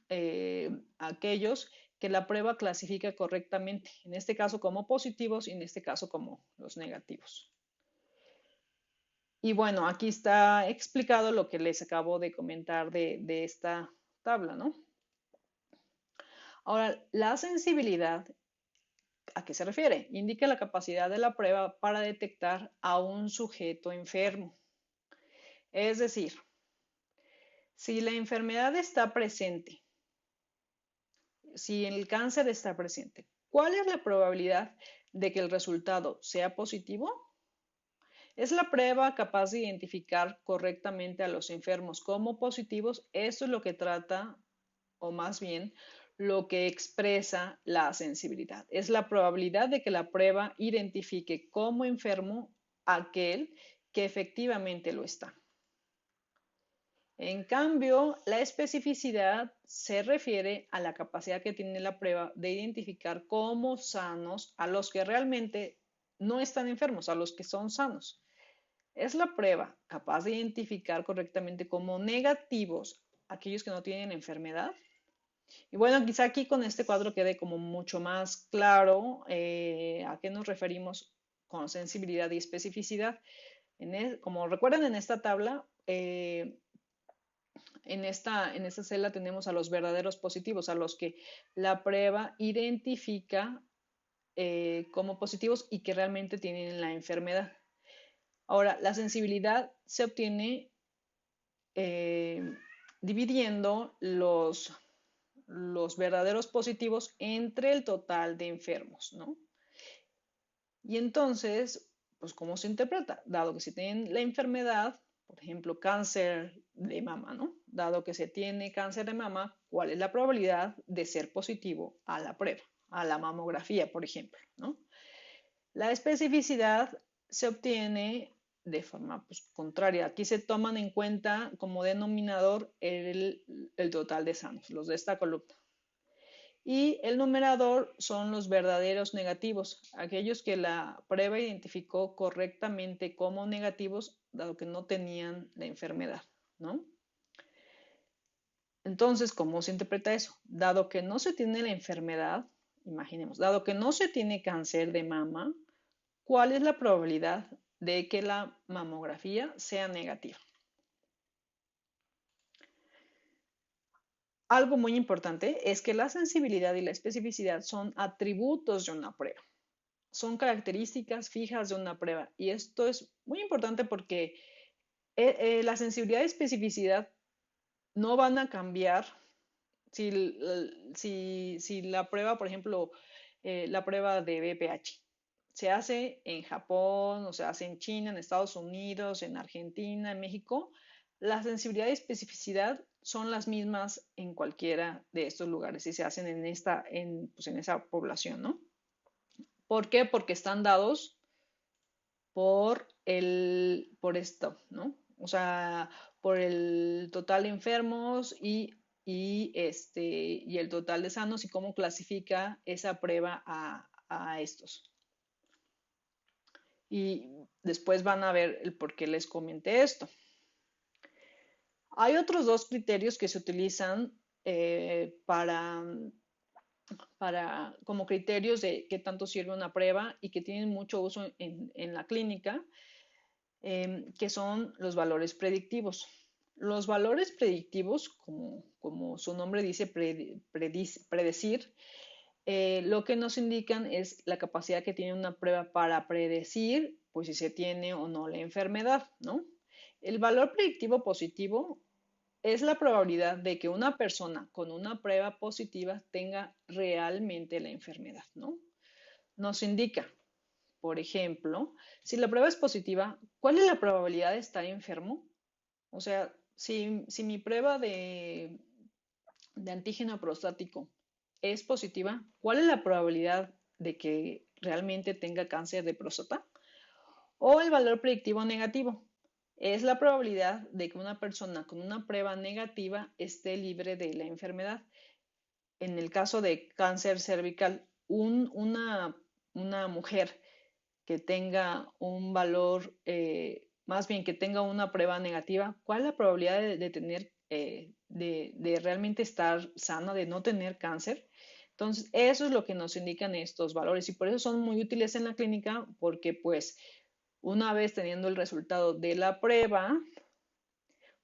aquellos que la prueba clasifica correctamente, en este caso como positivos y en este caso como los negativos. Y bueno, aquí está explicado lo que les acabo de comentar de esta tabla, ¿no? Ahora, la sensibilidad, ¿a qué se refiere? Indica la capacidad de la prueba para detectar a un sujeto enfermo. Es decir, si la enfermedad está presente, si el cáncer está presente, ¿cuál es la probabilidad de que el resultado sea positivo? ¿Es la prueba capaz de identificar correctamente a los enfermos como positivos? Eso es lo que trata, o más bien, lo que expresa la sensibilidad. Es la probabilidad de que la prueba identifique como enfermo aquel que efectivamente lo está. En cambio, la especificidad se refiere a la capacidad que tiene la prueba de identificar como sanos a los que realmente no están enfermos, a los que son sanos. Es la prueba capaz de identificar correctamente como negativos aquellos que no tienen enfermedad. Y bueno, quizá aquí con este cuadro quede como mucho más claro a qué nos referimos con sensibilidad y especificidad. Como recuerdan en esta tabla, en esta celda tenemos a los verdaderos positivos, a los que la prueba identifica como positivos y que realmente tienen la enfermedad. Ahora, la sensibilidad se obtiene eh, dividiendo los verdaderos positivos entre el total de enfermos, ¿no? Y entonces, pues, ¿cómo se interpreta? Dado que se tiene la enfermedad, por ejemplo, cáncer de mama, ¿no? Dado que se tiene cáncer de mama, ¿cuál es la probabilidad de ser positivo a la prueba, a la mamografía, por ejemplo, ¿no? La especificidad se obtiene de forma pues, contraria. Aquí se toman en cuenta como denominador el total de sanos, los de esta columna. Y el numerador son los verdaderos negativos, aquellos que la prueba identificó correctamente como negativos, dado que no tenían la enfermedad, ¿no? Entonces, ¿cómo se interpreta eso? Dado que no se tiene la enfermedad, imaginemos, dado que no se tiene cáncer de mama, ¿cuál es la probabilidad de que la mamografía sea negativa? Algo muy importante es que la sensibilidad y la especificidad son atributos de una prueba, son características fijas de una prueba. Y esto es muy importante porque la sensibilidad y especificidad no van a cambiar si la prueba, por ejemplo, la prueba de BPH se hace en Japón, o se hace en China, en Estados Unidos, en Argentina, en México, la sensibilidad y especificidad son las mismas en cualquiera de estos lugares y se hacen pues en esa población, ¿no? ¿Por qué? Porque están dados por esto, ¿no? O sea, por el total de enfermos y el total de sanos y cómo clasifica esa prueba a estos. Y después van a ver el por qué les comenté esto. Hay otros dos criterios que se utilizan como criterios de qué tanto sirve una prueba y que tienen mucho uso en la clínica, que son los valores predictivos. Los valores predictivos, como su nombre dice, predecir, lo que nos indican es la capacidad que tiene una prueba para predecir, pues si se tiene o no la enfermedad, ¿no? El valor predictivo positivo es la probabilidad de que una persona con una prueba positiva tenga realmente la enfermedad, ¿no? Nos indica, por ejemplo, si la prueba es positiva, ¿cuál es la probabilidad de estar enfermo? O sea, si mi prueba de antígeno prostático es positiva, ¿cuál es la probabilidad de que realmente tenga cáncer de próstata? O el valor predictivo negativo. Es la probabilidad de que una persona con una prueba negativa esté libre de la enfermedad. En el caso de cáncer cervical, una mujer que tenga un valor, más bien que tenga una prueba negativa, ¿cuál es la probabilidad de tener, de realmente estar sana, de no tener cáncer? Entonces, eso es lo que nos indican estos valores y por eso son muy útiles en la clínica porque pues una vez teniendo el resultado de la prueba,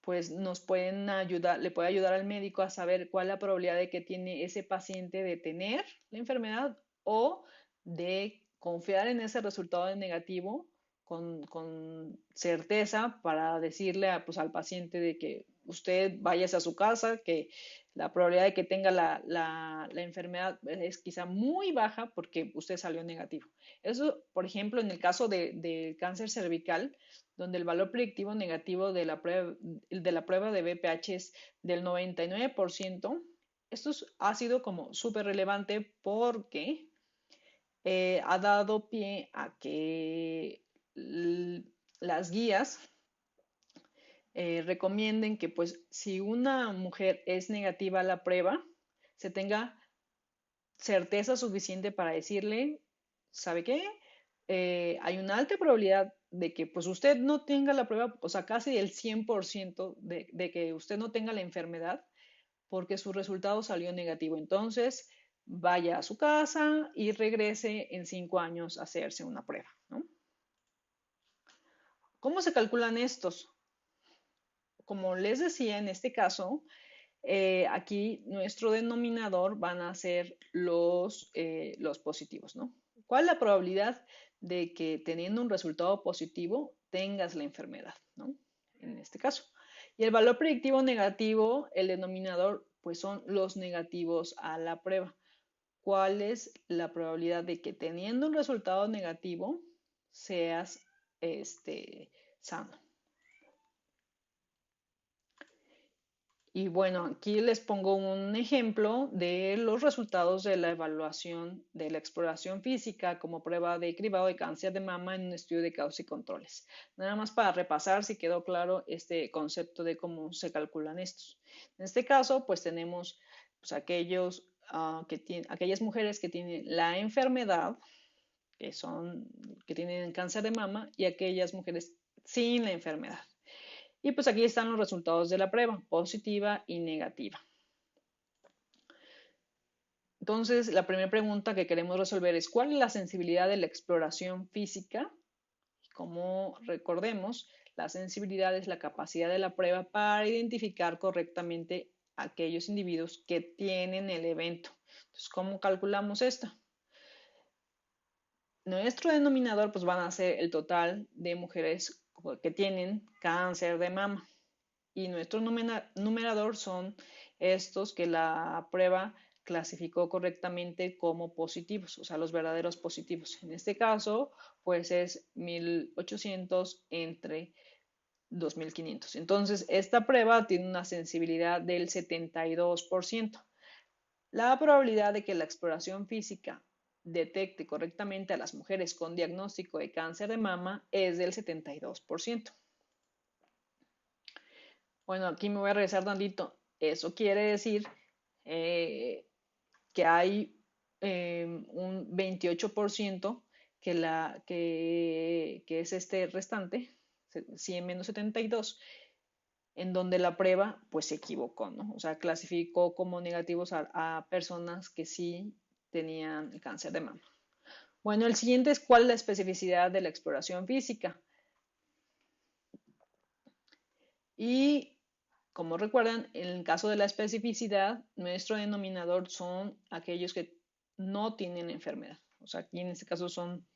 pues nos pueden ayudar, le puede ayudar al médico a saber cuál es la probabilidad de que tiene ese paciente de tener la enfermedad o de confiar en ese resultado de negativo con certeza para decirle pues, al paciente de que usted vayase a su casa, que la probabilidad de que tenga la enfermedad es quizá muy baja porque usted salió negativo. Eso, por ejemplo, en el caso del cáncer cervical, donde el valor predictivo negativo de la prueba de BPH es del 99%, esto ha sido como súper relevante porque ha dado pie a que las guías recomienden que pues si una mujer es negativa a la prueba, se tenga certeza suficiente para decirle, ¿sabe qué? Hay una alta probabilidad de que pues usted no tenga la prueba, o sea, casi el 100% de que usted no tenga la enfermedad porque su resultado salió negativo. Entonces, vaya a su casa y regrese en 5 años a hacerse una prueba, ¿no? ¿Cómo se calculan estos? Como les decía, en este caso, aquí nuestro denominador van a ser los positivos, ¿no? ¿Cuál es la probabilidad de que teniendo un resultado positivo tengas la enfermedad, ¿no? En este caso. Y el valor predictivo negativo, el denominador, pues son los negativos a la prueba. ¿Cuál es la probabilidad de que teniendo un resultado negativo seas sano? Y bueno, aquí les pongo un ejemplo de los resultados de la evaluación de la exploración física como prueba de cribado de cáncer de mama en un estudio de causas y controles. Nada más para repasar si quedó claro este concepto de cómo se calculan estos. En este caso, pues tenemos pues, aquellas mujeres que tienen la enfermedad, que tienen cáncer de mama, y aquellas mujeres sin la enfermedad. Y pues aquí están los resultados de la prueba, positiva y negativa. Entonces, la primera pregunta que queremos resolver es ¿cuál es la sensibilidad de la exploración física? Como recordemos, la sensibilidad es la capacidad de la prueba para identificar correctamente aquellos individuos que tienen el evento. Entonces, ¿cómo calculamos esto? Nuestro denominador pues van a ser el total de mujeres que tienen cáncer de mama. Y nuestro numerador son estos que la prueba clasificó correctamente como positivos, o sea, los verdaderos positivos. En este caso, pues es 1800 entre 2500. Entonces, esta prueba tiene una sensibilidad del 72%. La probabilidad de que la exploración física detecte correctamente a las mujeres con diagnóstico de cáncer de mama es del 72%. Bueno, aquí me voy a regresar tantito. Eso quiere decir eh, que hay un 28% que es este restante, 100 menos 72, en donde la prueba pues se equivocó, ¿no? O sea, clasificó como negativos a personas que sí tenían cáncer de mama. Bueno, el siguiente es cuál es la especificidad de la exploración física. Y como recuerdan, en el caso de la especificidad, nuestro denominador son aquellos que no tienen enfermedad. O sea, aquí en este caso son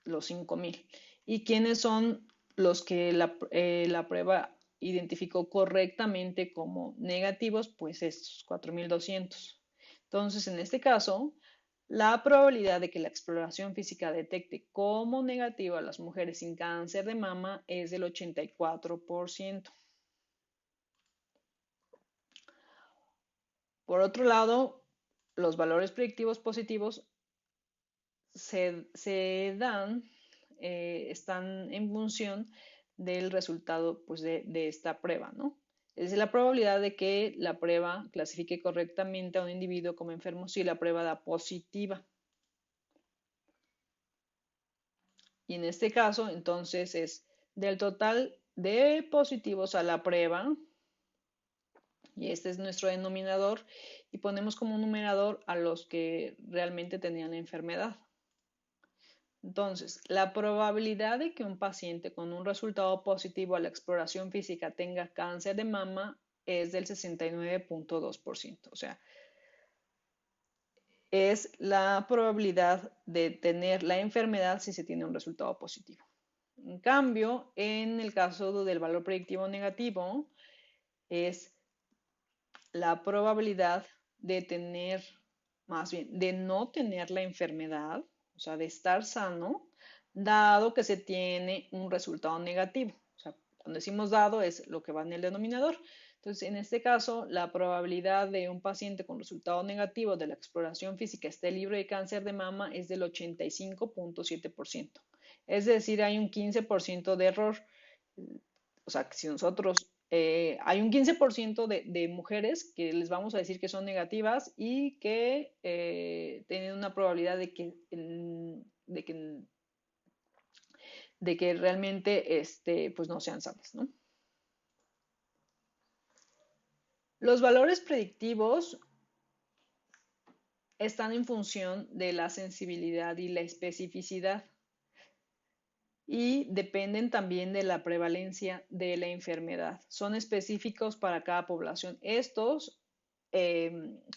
los 5000. ¿Y quiénes son los que la prueba identificó correctamente como negativos? Pues estos 4200. Entonces, en este caso, la probabilidad de que la exploración física detecte como negativo a las mujeres sin cáncer de mama es del 84%. Por otro lado, los valores predictivos positivos se dan, están en función del resultado pues, de esta prueba, ¿no? Es decir, la probabilidad de que la prueba clasifique correctamente a un individuo como enfermo si la prueba da positiva. Y en este caso, entonces, es del total de positivos a la prueba, y este es nuestro denominador, y ponemos como numerador a los que realmente tenían la enfermedad. Entonces, la probabilidad de que un paciente con un resultado positivo a la exploración física tenga cáncer de mama es del 69.2%. O sea, es la probabilidad de tener la enfermedad si se tiene un resultado positivo. En cambio, en el caso del valor predictivo negativo, es la probabilidad de tener, más bien, de no tener la enfermedad, o sea, de estar sano, dado que se tiene un resultado negativo. O sea, cuando decimos dado es lo que va en el denominador. Entonces, en este caso, la probabilidad de un paciente con resultado negativo de la exploración física esté libre de cáncer de mama es del 85.7%. Es decir, hay un 15% de error. O sea, que si nosotros, hay un 15% de mujeres que les vamos a decir que son negativas y que tienen una probabilidad de que realmente pues no sean sanas, ¿no? Los valores predictivos están en función de la sensibilidad y la especificidad y dependen también de la prevalencia de la enfermedad. Son específicos para cada población. Estos,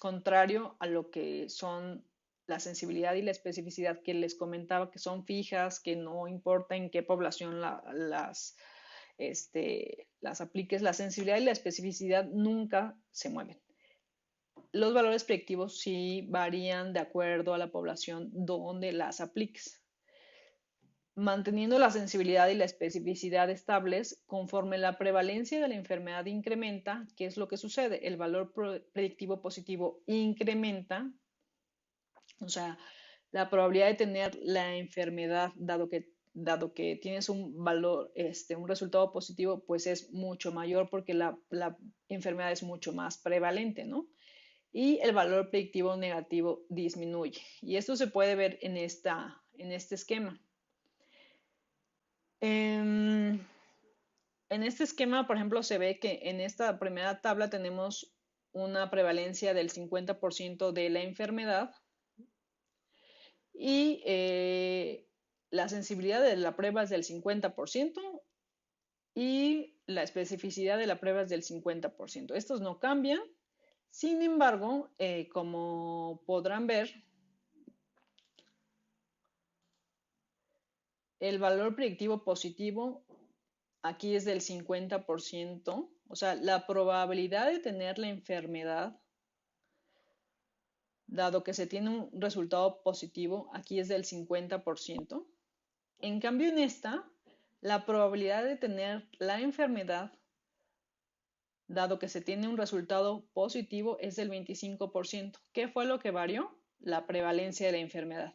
contrario a lo que son la sensibilidad y la especificidad que les comentaba, que son fijas, que no importa en qué población las apliques, la sensibilidad y la especificidad nunca se mueven. Los valores predictivos sí varían de acuerdo a la población donde las apliques. manteniendo la sensibilidad y la especificidad estables conforme la prevalencia de la enfermedad incrementa. ¿Qué es lo que sucede? El valor predictivo positivo incrementa, o sea, la probabilidad de tener la enfermedad, dado que tienes un valor, un resultado positivo, pues es mucho mayor porque la enfermedad es mucho más prevalente, ¿no? Y el valor predictivo negativo disminuye. Y esto se puede ver en este esquema. En, en este esquema, por ejemplo, se ve que en esta primera tabla tenemos una prevalencia del 50% de la enfermedad y la sensibilidad de la prueba es del 50% y la especificidad de la prueba es del 50%. Estos no cambian. Sin embargo, como podrán ver, el valor predictivo positivo aquí es del 50%, o sea, la probabilidad de tener la enfermedad, dado que se tiene un resultado positivo, aquí es del 50%. En cambio, en esta, la probabilidad de tener la enfermedad, dado que se tiene un resultado positivo, es del 25%. ¿Qué fue lo que varió? La prevalencia de la enfermedad.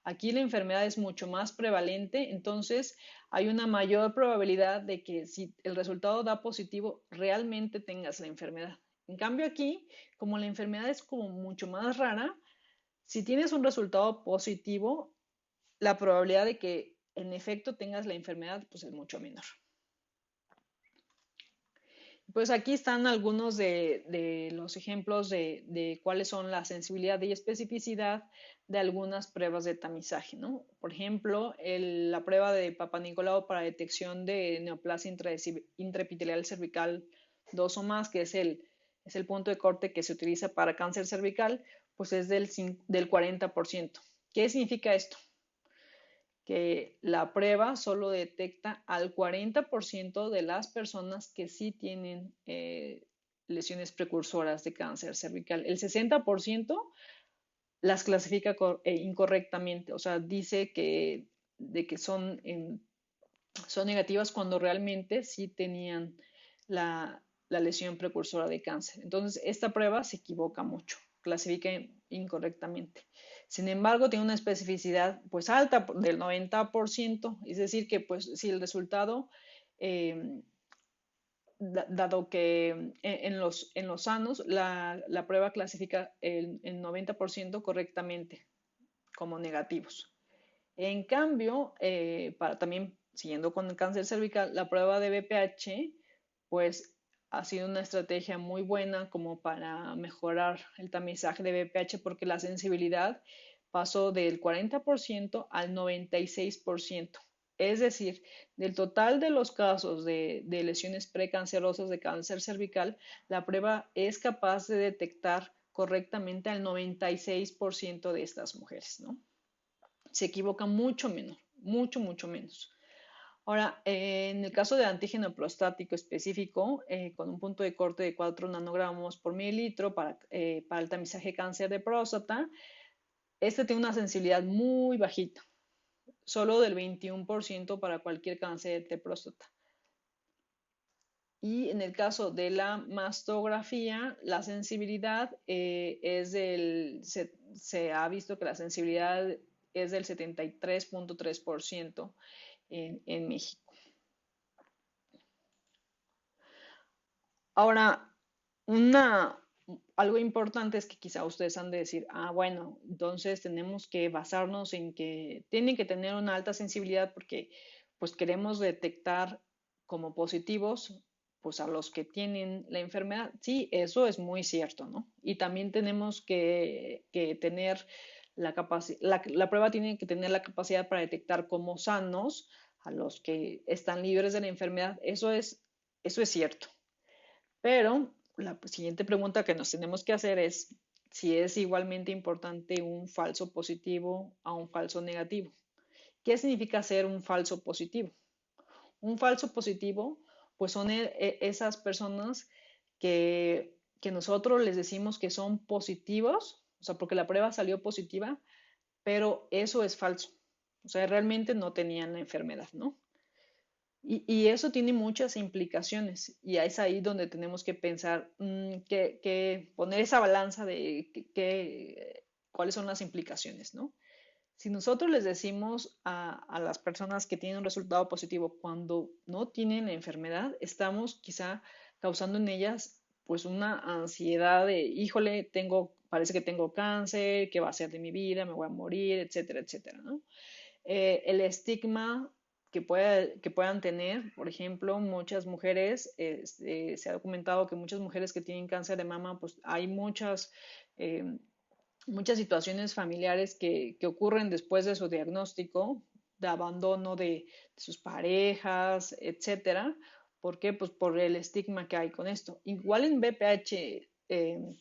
Aquí la enfermedad es mucho más prevalente, entonces hay una mayor probabilidad de que si el resultado da positivo, realmente tengas la enfermedad. En cambio aquí, como la enfermedad es como mucho más rara, si tienes un resultado positivo, la probabilidad de que en efecto tengas la enfermedad pues es mucho menor. Pues aquí están algunos de los ejemplos de cuáles son la sensibilidad y especificidad de algunas pruebas de tamizaje, ¿no? Por ejemplo, la prueba de Papa Nicolau para detección de neoplasia intraepitelial cervical 2 o más, que es el punto de corte que se utiliza para cáncer cervical, pues es del 40%. ¿Qué significa esto? Que la prueba solo detecta al 40% de las personas que sí tienen lesiones precursoras de cáncer cervical. El 60% las clasifica incorrectamente, o sea, dice que son negativas cuando realmente sí tenían la lesión precursora de cáncer. Entonces, esta prueba se equivoca mucho, clasifica incorrectamente. Sin embargo, tiene una especificidad pues alta del 90%, es decir, que pues si el resultado, eh, dado que en los sanos la prueba clasifica el 90% correctamente como negativos. En cambio, también siguiendo con el cáncer cervical, la prueba de BPH, pues ha sido una estrategia muy buena como para mejorar el tamizaje de BPH porque la sensibilidad pasó del 40% al 96%. Es decir, del total de los casos de lesiones precancerosas de cáncer cervical, la prueba es capaz de detectar correctamente al 96% de estas mujeres, ¿no? Se equivoca mucho menos, mucho menos. Ahora, en el caso del antígeno prostático específico, con un punto de corte de 4 nanogramos por mililitro para el tamizaje de cáncer de próstata, este tiene una sensibilidad muy bajita, solo del 21% para cualquier cáncer de próstata. Y en el caso de la mastografía, la sensibilidad se ha visto que la sensibilidad es del 73.3% en México. Ahora, algo importante es que quizá ustedes han de decir, bueno, entonces tenemos que basarnos en que tienen que tener una alta sensibilidad porque pues queremos detectar como positivos pues a los que tienen la enfermedad. Sí, eso es muy cierto, ¿no? Y también tenemos que tener la prueba tiene que tener la capacidad para detectar como sanos a los que están libres de la enfermedad. Eso es cierto. Pero la siguiente pregunta que nos tenemos que hacer es si es igualmente importante un falso positivo a un falso negativo. ¿Qué significa ser un falso positivo? Un falso positivo, pues son esas personas que nosotros les decimos que son positivos, o sea, porque la prueba salió positiva, pero eso es falso. O sea, realmente no tenían la enfermedad, ¿no? Y eso tiene muchas implicaciones y es ahí donde tenemos que pensar, que poner esa balanza de cuáles son las implicaciones, ¿no? Si nosotros les decimos a las personas que tienen un resultado positivo cuando no tienen la enfermedad, estamos quizá causando en ellas pues una ansiedad de, híjole, parece que tengo cáncer, ¿qué va a ser de mi vida? Me voy a morir, etcétera, etcétera, ¿no? El estigma que puedan tener, por ejemplo, muchas mujeres, se ha documentado que muchas mujeres que tienen cáncer de mama, pues hay eh, muchas situaciones familiares que ocurren después de su diagnóstico, de abandono de sus parejas, etcétera. ¿Por qué? Pues por el estigma que hay con esto. Igual en BPH, en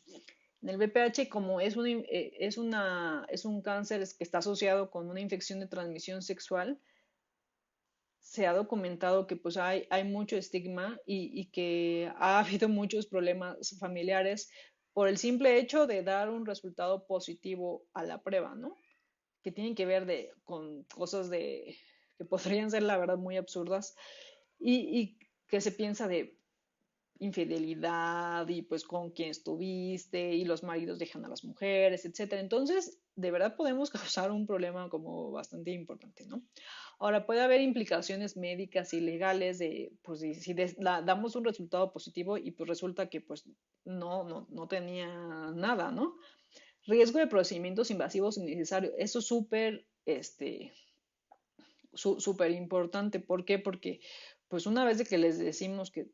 el BPH, como es un cáncer que está asociado con una infección de transmisión sexual, se ha documentado que pues hay mucho estigma y que ha habido muchos problemas familiares por el simple hecho de dar un resultado positivo a la prueba, ¿no? Que tienen que ver con cosas que podrían ser, la verdad, muy absurdas y que se piensa de infidelidad y pues con quién estuviste y los maridos dejan a las mujeres, etcétera. Entonces, de verdad podemos causar un problema como bastante importante, ¿no? Ahora, puede haber implicaciones médicas y legales de, pues, si damos un resultado positivo y pues resulta que pues no tenía nada, ¿no? Riesgo de procedimientos invasivos innecesarios. Eso es súper importante. ¿Por qué? Porque pues una vez de que les decimos que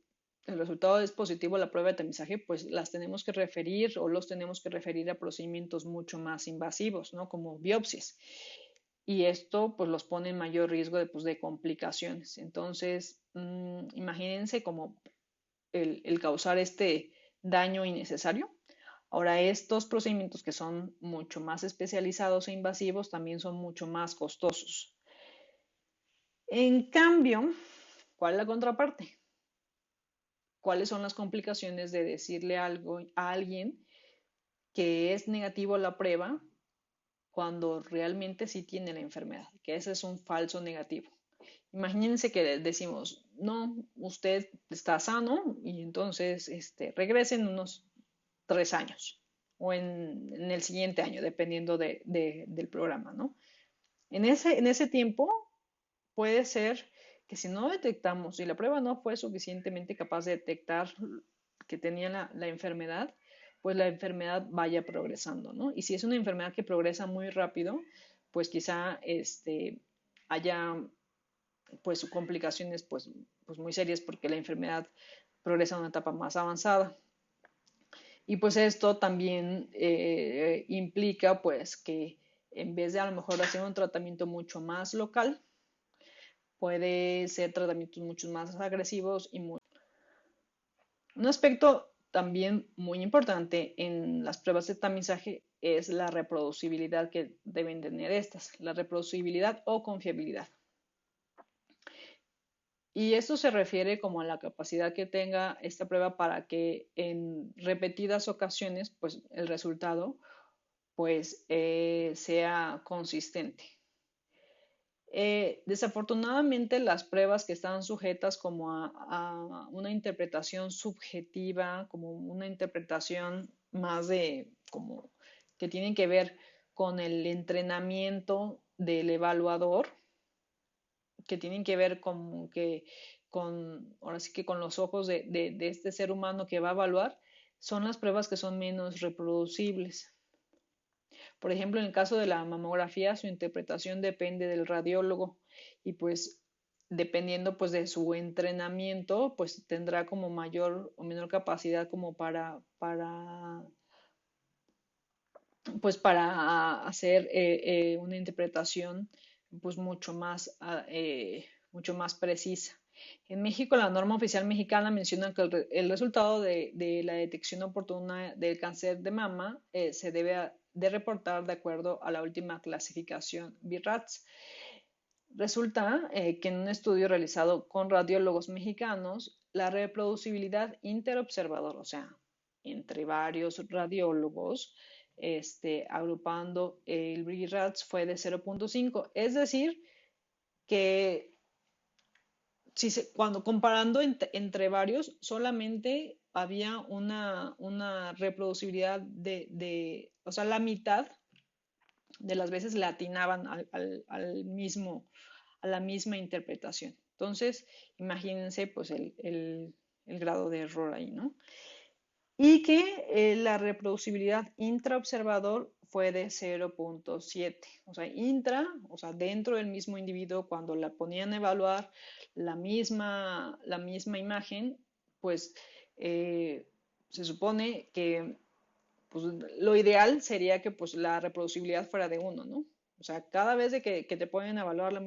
el resultado es positivo a la prueba de tamizaje, pues las tenemos que referir o los tenemos que referir a procedimientos mucho más invasivos, ¿no? Como biopsias. Y esto pues los pone en mayor riesgo pues, de complicaciones. Entonces, imagínense como el causar este daño innecesario. Ahora, estos procedimientos que son mucho más especializados e invasivos también son mucho más costosos. En cambio, ¿cuál es la contraparte? ¿Cuáles son las complicaciones de decirle algo a alguien que es negativo a la prueba cuando realmente sí tiene la enfermedad? Que ese es un falso negativo. Imagínense que le decimos, no, usted está sano y entonces regrese en unos 3 años o en el siguiente año, dependiendo del programa, ¿no? En ese tiempo puede ser que si no detectamos, si la prueba no fue suficientemente capaz de detectar que tenía la enfermedad, pues la enfermedad vaya progresando, ¿no? Y si es una enfermedad que progresa muy rápido, pues quizá haya pues complicaciones pues muy serias porque la enfermedad progresa a una etapa más avanzada. Y pues esto también implica pues que en vez de a lo mejor hacer un tratamiento mucho más local, puede ser tratamientos mucho más agresivos y un aspecto también muy importante en las pruebas de tamizaje es la reproducibilidad que deben tener estas, la reproducibilidad o confiabilidad. Y esto se refiere como a la capacidad que tenga esta prueba para que en repetidas ocasiones, pues el resultado pues sea consistente. Desafortunadamente, las pruebas que están sujetas como a una interpretación subjetiva, como una interpretación más de como que tienen que ver con el entrenamiento del evaluador, que tienen que ver con que ahora sí que con los ojos de este ser humano que va a evaluar, son las pruebas que son menos reproducibles. Por ejemplo, en el caso de la mamografía, su interpretación depende del radiólogo y pues dependiendo pues de su entrenamiento, pues tendrá como mayor o menor capacidad como para hacer una interpretación pues mucho más precisa. En México, la norma oficial mexicana menciona que el resultado de la detección oportuna del cáncer de mama se debe de reportar de acuerdo a la última clasificación BIRATS. Resulta que en un estudio realizado con radiólogos mexicanos, la reproducibilidad interobservador, o sea, entre varios radiólogos, agrupando el BRIRADS fue de 0.5. Es decir, que cuando comparando entre varios, solamente había una reproducibilidad o sea, la mitad de las veces le atinaban al mismo, a la misma interpretación. Entonces, imagínense pues el grado de error ahí, ¿no? Y que la reproducibilidad intraobservador fue de 0.7. O sea, o sea, dentro del mismo individuo, cuando la ponían a evaluar la misma imagen, pues eh, se supone que pues, lo ideal sería que pues, la reproducibilidad fuera de uno, ¿no? O sea, cada vez que te ponen a evaluar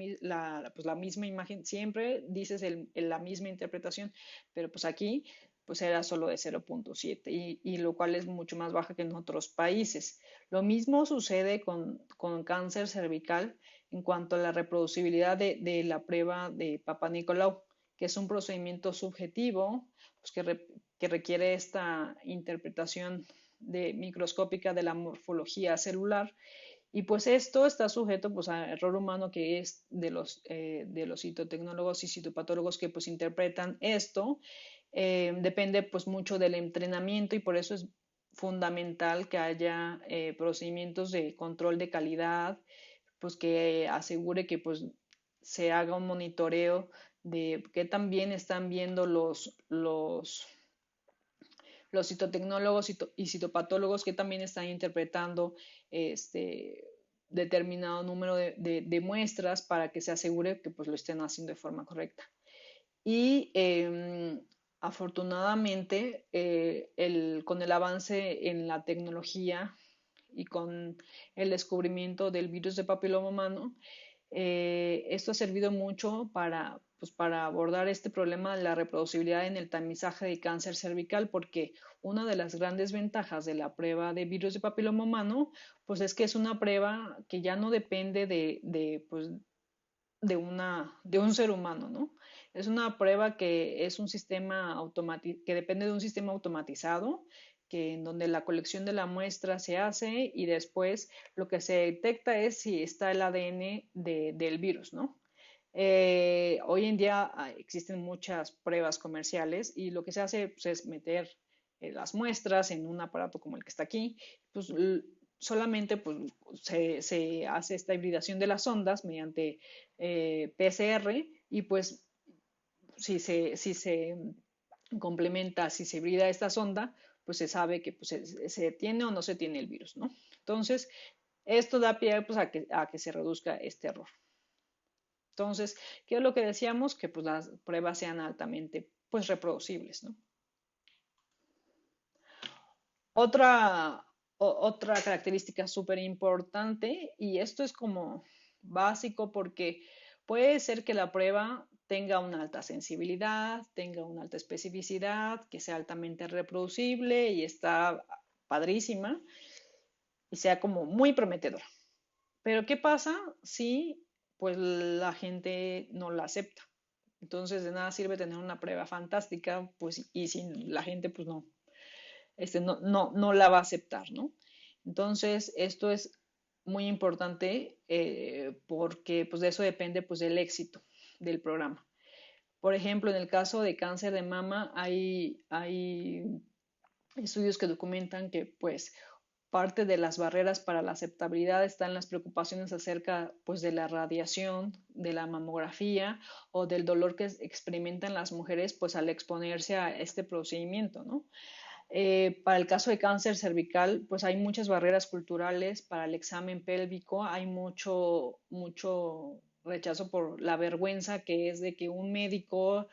pues, la misma imagen, siempre dices la misma interpretación, pero pues aquí pues era solo de 0.7 y lo cual es mucho más baja que en otros países. Lo mismo sucede con cáncer cervical en cuanto a la reproducibilidad de la prueba de Papa Nicolau, que es un procedimiento subjetivo pues, que requiere esta interpretación microscópica de la morfología celular. Y pues esto está sujeto pues, a error humano que es de los citotecnólogos y citopatólogos que pues interpretan esto. Depende pues mucho del entrenamiento y por eso es fundamental que haya procedimientos de control de calidad, pues que asegure que pues se haga un monitoreo de qué también están viendo los citotecnólogos y citopatólogos que también están interpretando este determinado número de muestras para que se asegure que pues, lo estén haciendo de forma correcta. Y afortunadamente, con el avance en la tecnología y con el descubrimiento del virus de papiloma humano, esto ha servido mucho pues, para abordar este problema de la reproducibilidad en el tamizaje de cáncer cervical, porque una de las grandes ventajas de la prueba de virus de papiloma humano, pues es que es una prueba que ya no depende pues, de un ser humano, ¿no? Es una prueba que es un que depende de un sistema automatizado, que en donde la colección de la muestra se hace y después lo que se detecta es si está el ADN del virus, ¿no? Hoy en día existen muchas pruebas comerciales y lo que se hace pues, es meter las muestras en un aparato como el que está aquí, pues solamente pues, se hace esta hibridación de las ondas mediante PCR y pues si se complementa, si se hibrida esta sonda, pues se sabe que pues, se tiene o no se tiene el virus, ¿no? Entonces, esto da pie pues, a que se reduzca este error. Entonces, ¿qué es lo que decíamos? Que pues las pruebas sean altamente pues reproducibles, ¿no? Otra, otra característica súper importante, y esto es como básico porque puede ser que la prueba tenga una alta sensibilidad, tenga una alta especificidad, que sea altamente reproducible y está padrísima y sea como muy prometedora. Pero ¿qué pasa si pues la gente no la acepta? Entonces de nada sirve tener una prueba fantástica, pues y si la gente pues no la va a aceptar, ¿no? Entonces esto es muy importante porque pues de eso depende pues del éxito del programa. Por ejemplo, en el caso de cáncer de mama hay estudios que documentan que pues parte de las barreras para la aceptabilidad están las preocupaciones acerca pues de la radiación, de la mamografía o del dolor que experimentan las mujeres pues al exponerse a este procedimiento, ¿no? Para el caso de cáncer cervical, pues hay muchas barreras culturales para el examen pélvico, hay mucho rechazo por la vergüenza que es de que un médico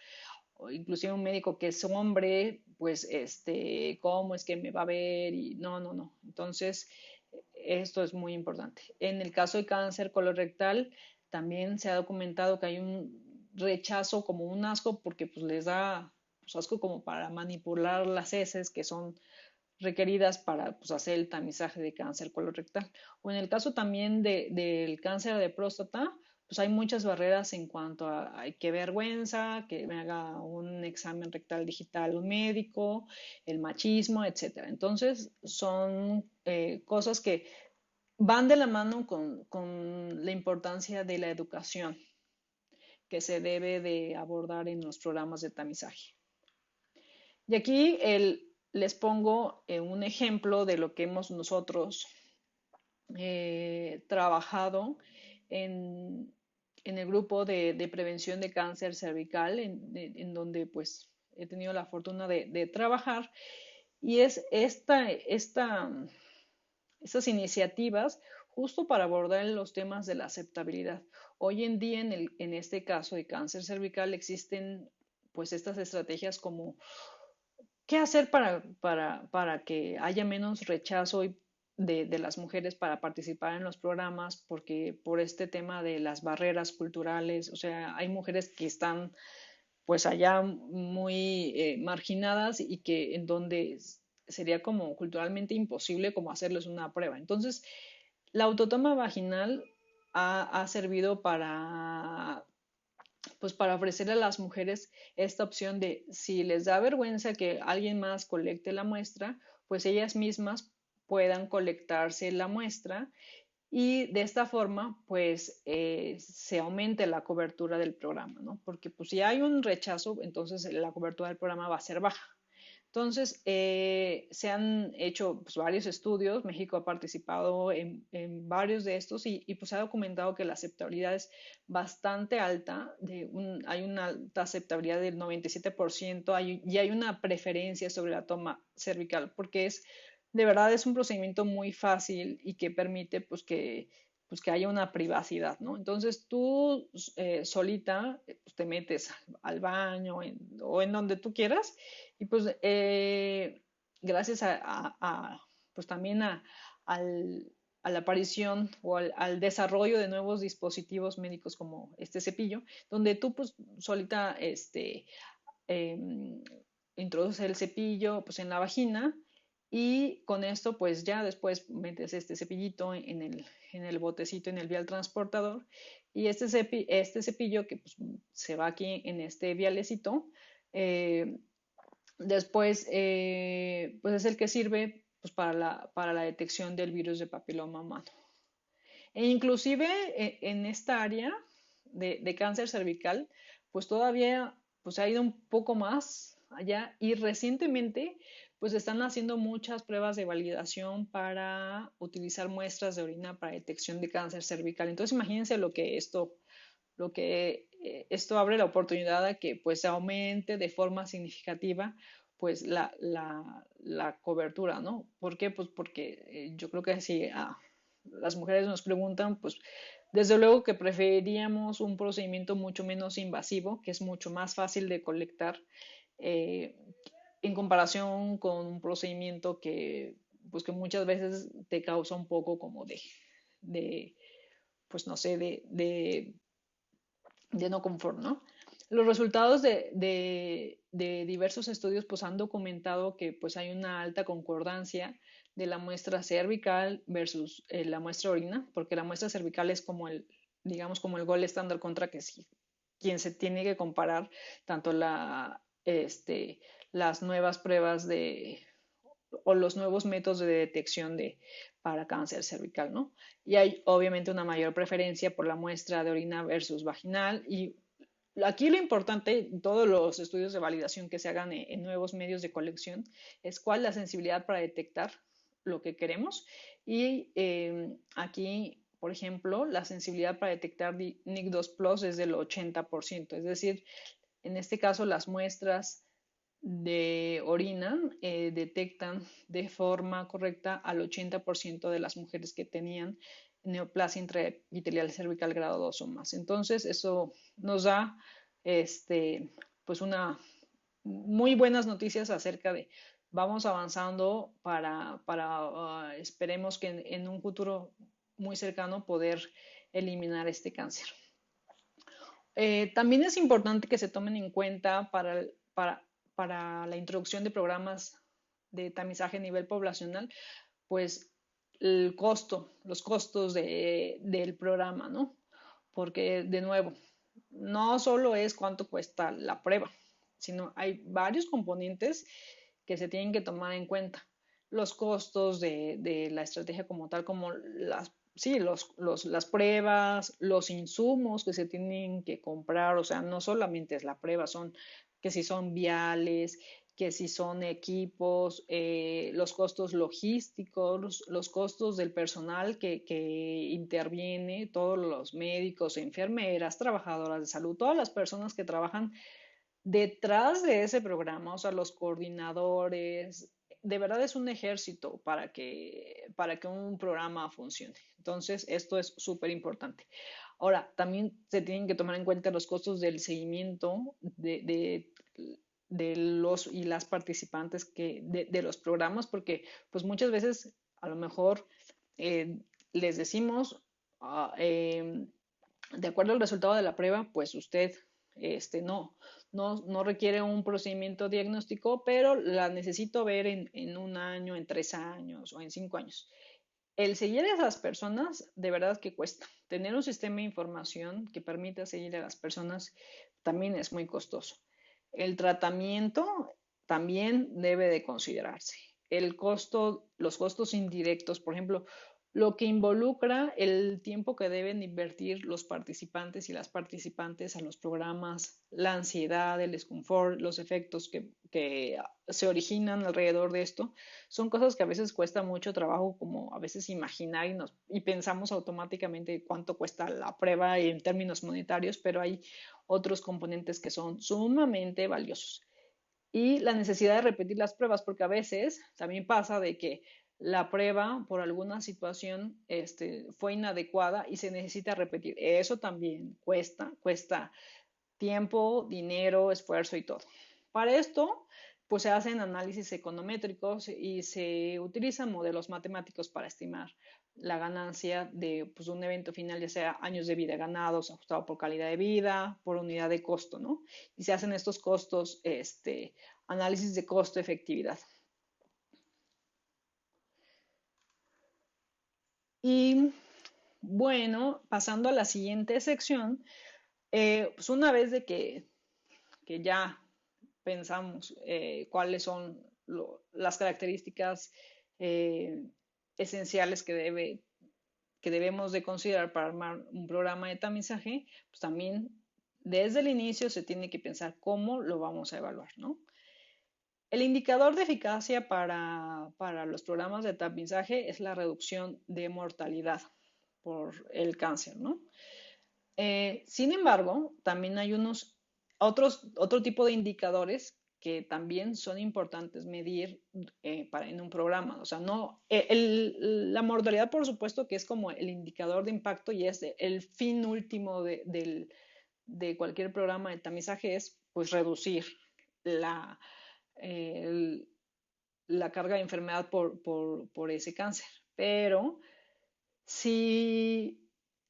o inclusive un médico que es hombre, pues, ¿cómo es que me va a ver? Y no. Entonces, esto es muy importante. En el caso de cáncer colorectal, también se ha documentado que hay un rechazo, como un asco, porque pues les da pues, asco como para manipular las heces que son requeridas para pues, hacer el tamizaje de cáncer colorectal. O en el caso también del cáncer de próstata, pues hay muchas barreras en cuanto a ay, qué vergüenza, que me haga un examen rectal digital un médico, el machismo, etcétera. Entonces, son cosas que van de la mano con la importancia de la educación que se debe de abordar en los programas de tamizaje. Y aquí les pongo un ejemplo de lo que hemos nosotros trabajado en, en el grupo de prevención de cáncer cervical, en donde pues he tenido la fortuna de trabajar. Y es estas iniciativas justo para abordar los temas de la aceptabilidad. Hoy en día, en este caso de cáncer cervical, existen pues estas estrategias como qué hacer para que haya menos rechazo de las mujeres para participar en los programas, porque por este tema de las barreras culturales, o sea, hay mujeres que están pues allá muy marginadas y que en donde sería como culturalmente imposible como hacerles una prueba. Entonces, la autotoma vaginal ha servido pues para ofrecerle a las mujeres esta opción de si les da vergüenza que alguien más colecte la muestra, pues ellas mismas puedan colectarse la muestra y de esta forma pues se aumente la cobertura del programa, ¿no? Porque pues si hay un rechazo, entonces la cobertura del programa va a ser baja. Entonces, se han hecho pues, varios estudios, México ha participado en varios de estos y, pues se ha documentado que la aceptabilidad es bastante alta, hay una alta aceptabilidad del 97%, y hay una preferencia sobre la toma cervical, porque de verdad es un procedimiento muy fácil y que permite pues que haya una privacidad, ¿no? Entonces tú solita pues, te metes al baño o en donde tú quieras y pues gracias pues también a la aparición o al desarrollo de nuevos dispositivos médicos como este cepillo, donde tú pues solita em, introduces el cepillo pues en la vagina y con esto pues ya después metes este cepillito en el botecito, en el vial transportador y este cepillo que pues, se va aquí en este vialecito, eh, después, pues es el que sirve pues, para la detección del virus de papiloma humano. E inclusive en esta área de cáncer cervical, pues todavía pues, ha ido un poco más allá y recientemente pues están haciendo muchas pruebas de validación para utilizar muestras de orina para detección de cáncer cervical. Entonces imagínense lo que esto abre la oportunidad a que pues aumente de forma significativa pues la cobertura, ¿no? ¿Por qué? Pues porque yo creo que si las mujeres nos preguntan, pues desde luego que preferiríamos un procedimiento mucho menos invasivo, que es mucho más fácil de colectar eh, en comparación con un procedimiento que pues que muchas veces te causa un poco como de pues no sé, de no confort, ¿no? Los resultados de diversos estudios pues, han documentado que pues, hay una alta concordancia de la muestra cervical versus la muestra orina, porque la muestra cervical es como digamos, como el gol estándar contra que sí, quien se tiene que comparar tanto las nuevas pruebas o los nuevos métodos de detección para cáncer cervical, ¿no? Y hay obviamente una mayor preferencia por la muestra de orina versus vaginal y aquí lo importante, todos los estudios de validación que se hagan en nuevos medios de colección, es cuál es la sensibilidad para detectar lo que queremos. Y aquí, por ejemplo, la sensibilidad para detectar NIC2 Plus es del 80%, es decir, en este caso las muestras de orina detectan de forma correcta al 80% de las mujeres que tenían neoplasia intraepitelial cervical grado 2 o más. Entonces, eso nos da pues una muy buenas noticias acerca de vamos avanzando para esperemos que en un futuro muy cercano poder eliminar este cáncer. También es importante que se tomen en cuenta para la introducción de programas de tamizaje a nivel poblacional, pues los costos del programa, ¿no? porque de nuevo, no solo es cuánto cuesta la prueba, sino hay varios componentes que se tienen que tomar en cuenta. Los costos de la estrategia como tal, como sí, las pruebas, los insumos que se tienen que comprar, o sea, no solamente es la prueba, son que si son viales, que si son equipos, los costos logísticos, los costos del personal que interviene, todos los médicos, enfermeras, trabajadoras de salud, todas las personas que trabajan detrás de ese programa, o sea, los coordinadores, de verdad es un ejército para que un programa funcione. Entonces, esto es súper importante. Ahora, también se tienen que tomar en cuenta los costos del seguimiento de los y las participantes de los programas, porque pues muchas veces a lo mejor eh, les decimos, ah, de acuerdo al resultado de la prueba, pues usted no requiere un procedimiento diagnóstico, pero la necesito ver en un año, en 3 años o en 5 años. El seguir a esas personas de verdad que cuesta. Tener un sistema de información que permita seguir a las personas también es muy costoso. El tratamiento también debe de considerarse. El costo, los costos indirectos, por ejemplo, lo que involucra el tiempo que deben invertir los participantes y las participantes a los programas, la ansiedad, el desconfort, los efectos que se originan alrededor de esto, son cosas que a veces cuesta mucho trabajo, como a veces imaginar y pensamos automáticamente cuánto cuesta la prueba en términos monetarios, pero hay otros componentes que son sumamente valiosos. Y la necesidad de repetir las pruebas, porque a veces también pasa de que la prueba por alguna situación fue inadecuada y se necesita repetir. Eso también cuesta tiempo, dinero, esfuerzo y todo. Para esto, pues se hacen análisis econométricos y se utilizan modelos matemáticos para estimar la ganancia de pues, un evento final, ya sea años de vida ganados, ajustado por calidad de vida, por unidad de costo, ¿no? Y se hacen estos costos, análisis de costo-efectividad. Y bueno, pasando a la siguiente sección, pues una vez de que ya pensamos cuáles son las características eh, esenciales que debemos de considerar para armar un programa de tamizaje, pues también desde el inicio se tiene que pensar cómo lo vamos a evaluar, ¿no? El indicador de eficacia para los programas de tamizaje es la reducción de mortalidad por el cáncer, ¿no? Sin embargo, también hay otro tipo de indicadores que también son importantes medir en un programa. O sea, no, la mortalidad, por supuesto, que es como el indicador de impacto y es el fin último de cualquier programa de tamizaje es pues reducir la, el- la carga de enfermedad por ese cáncer. Pero si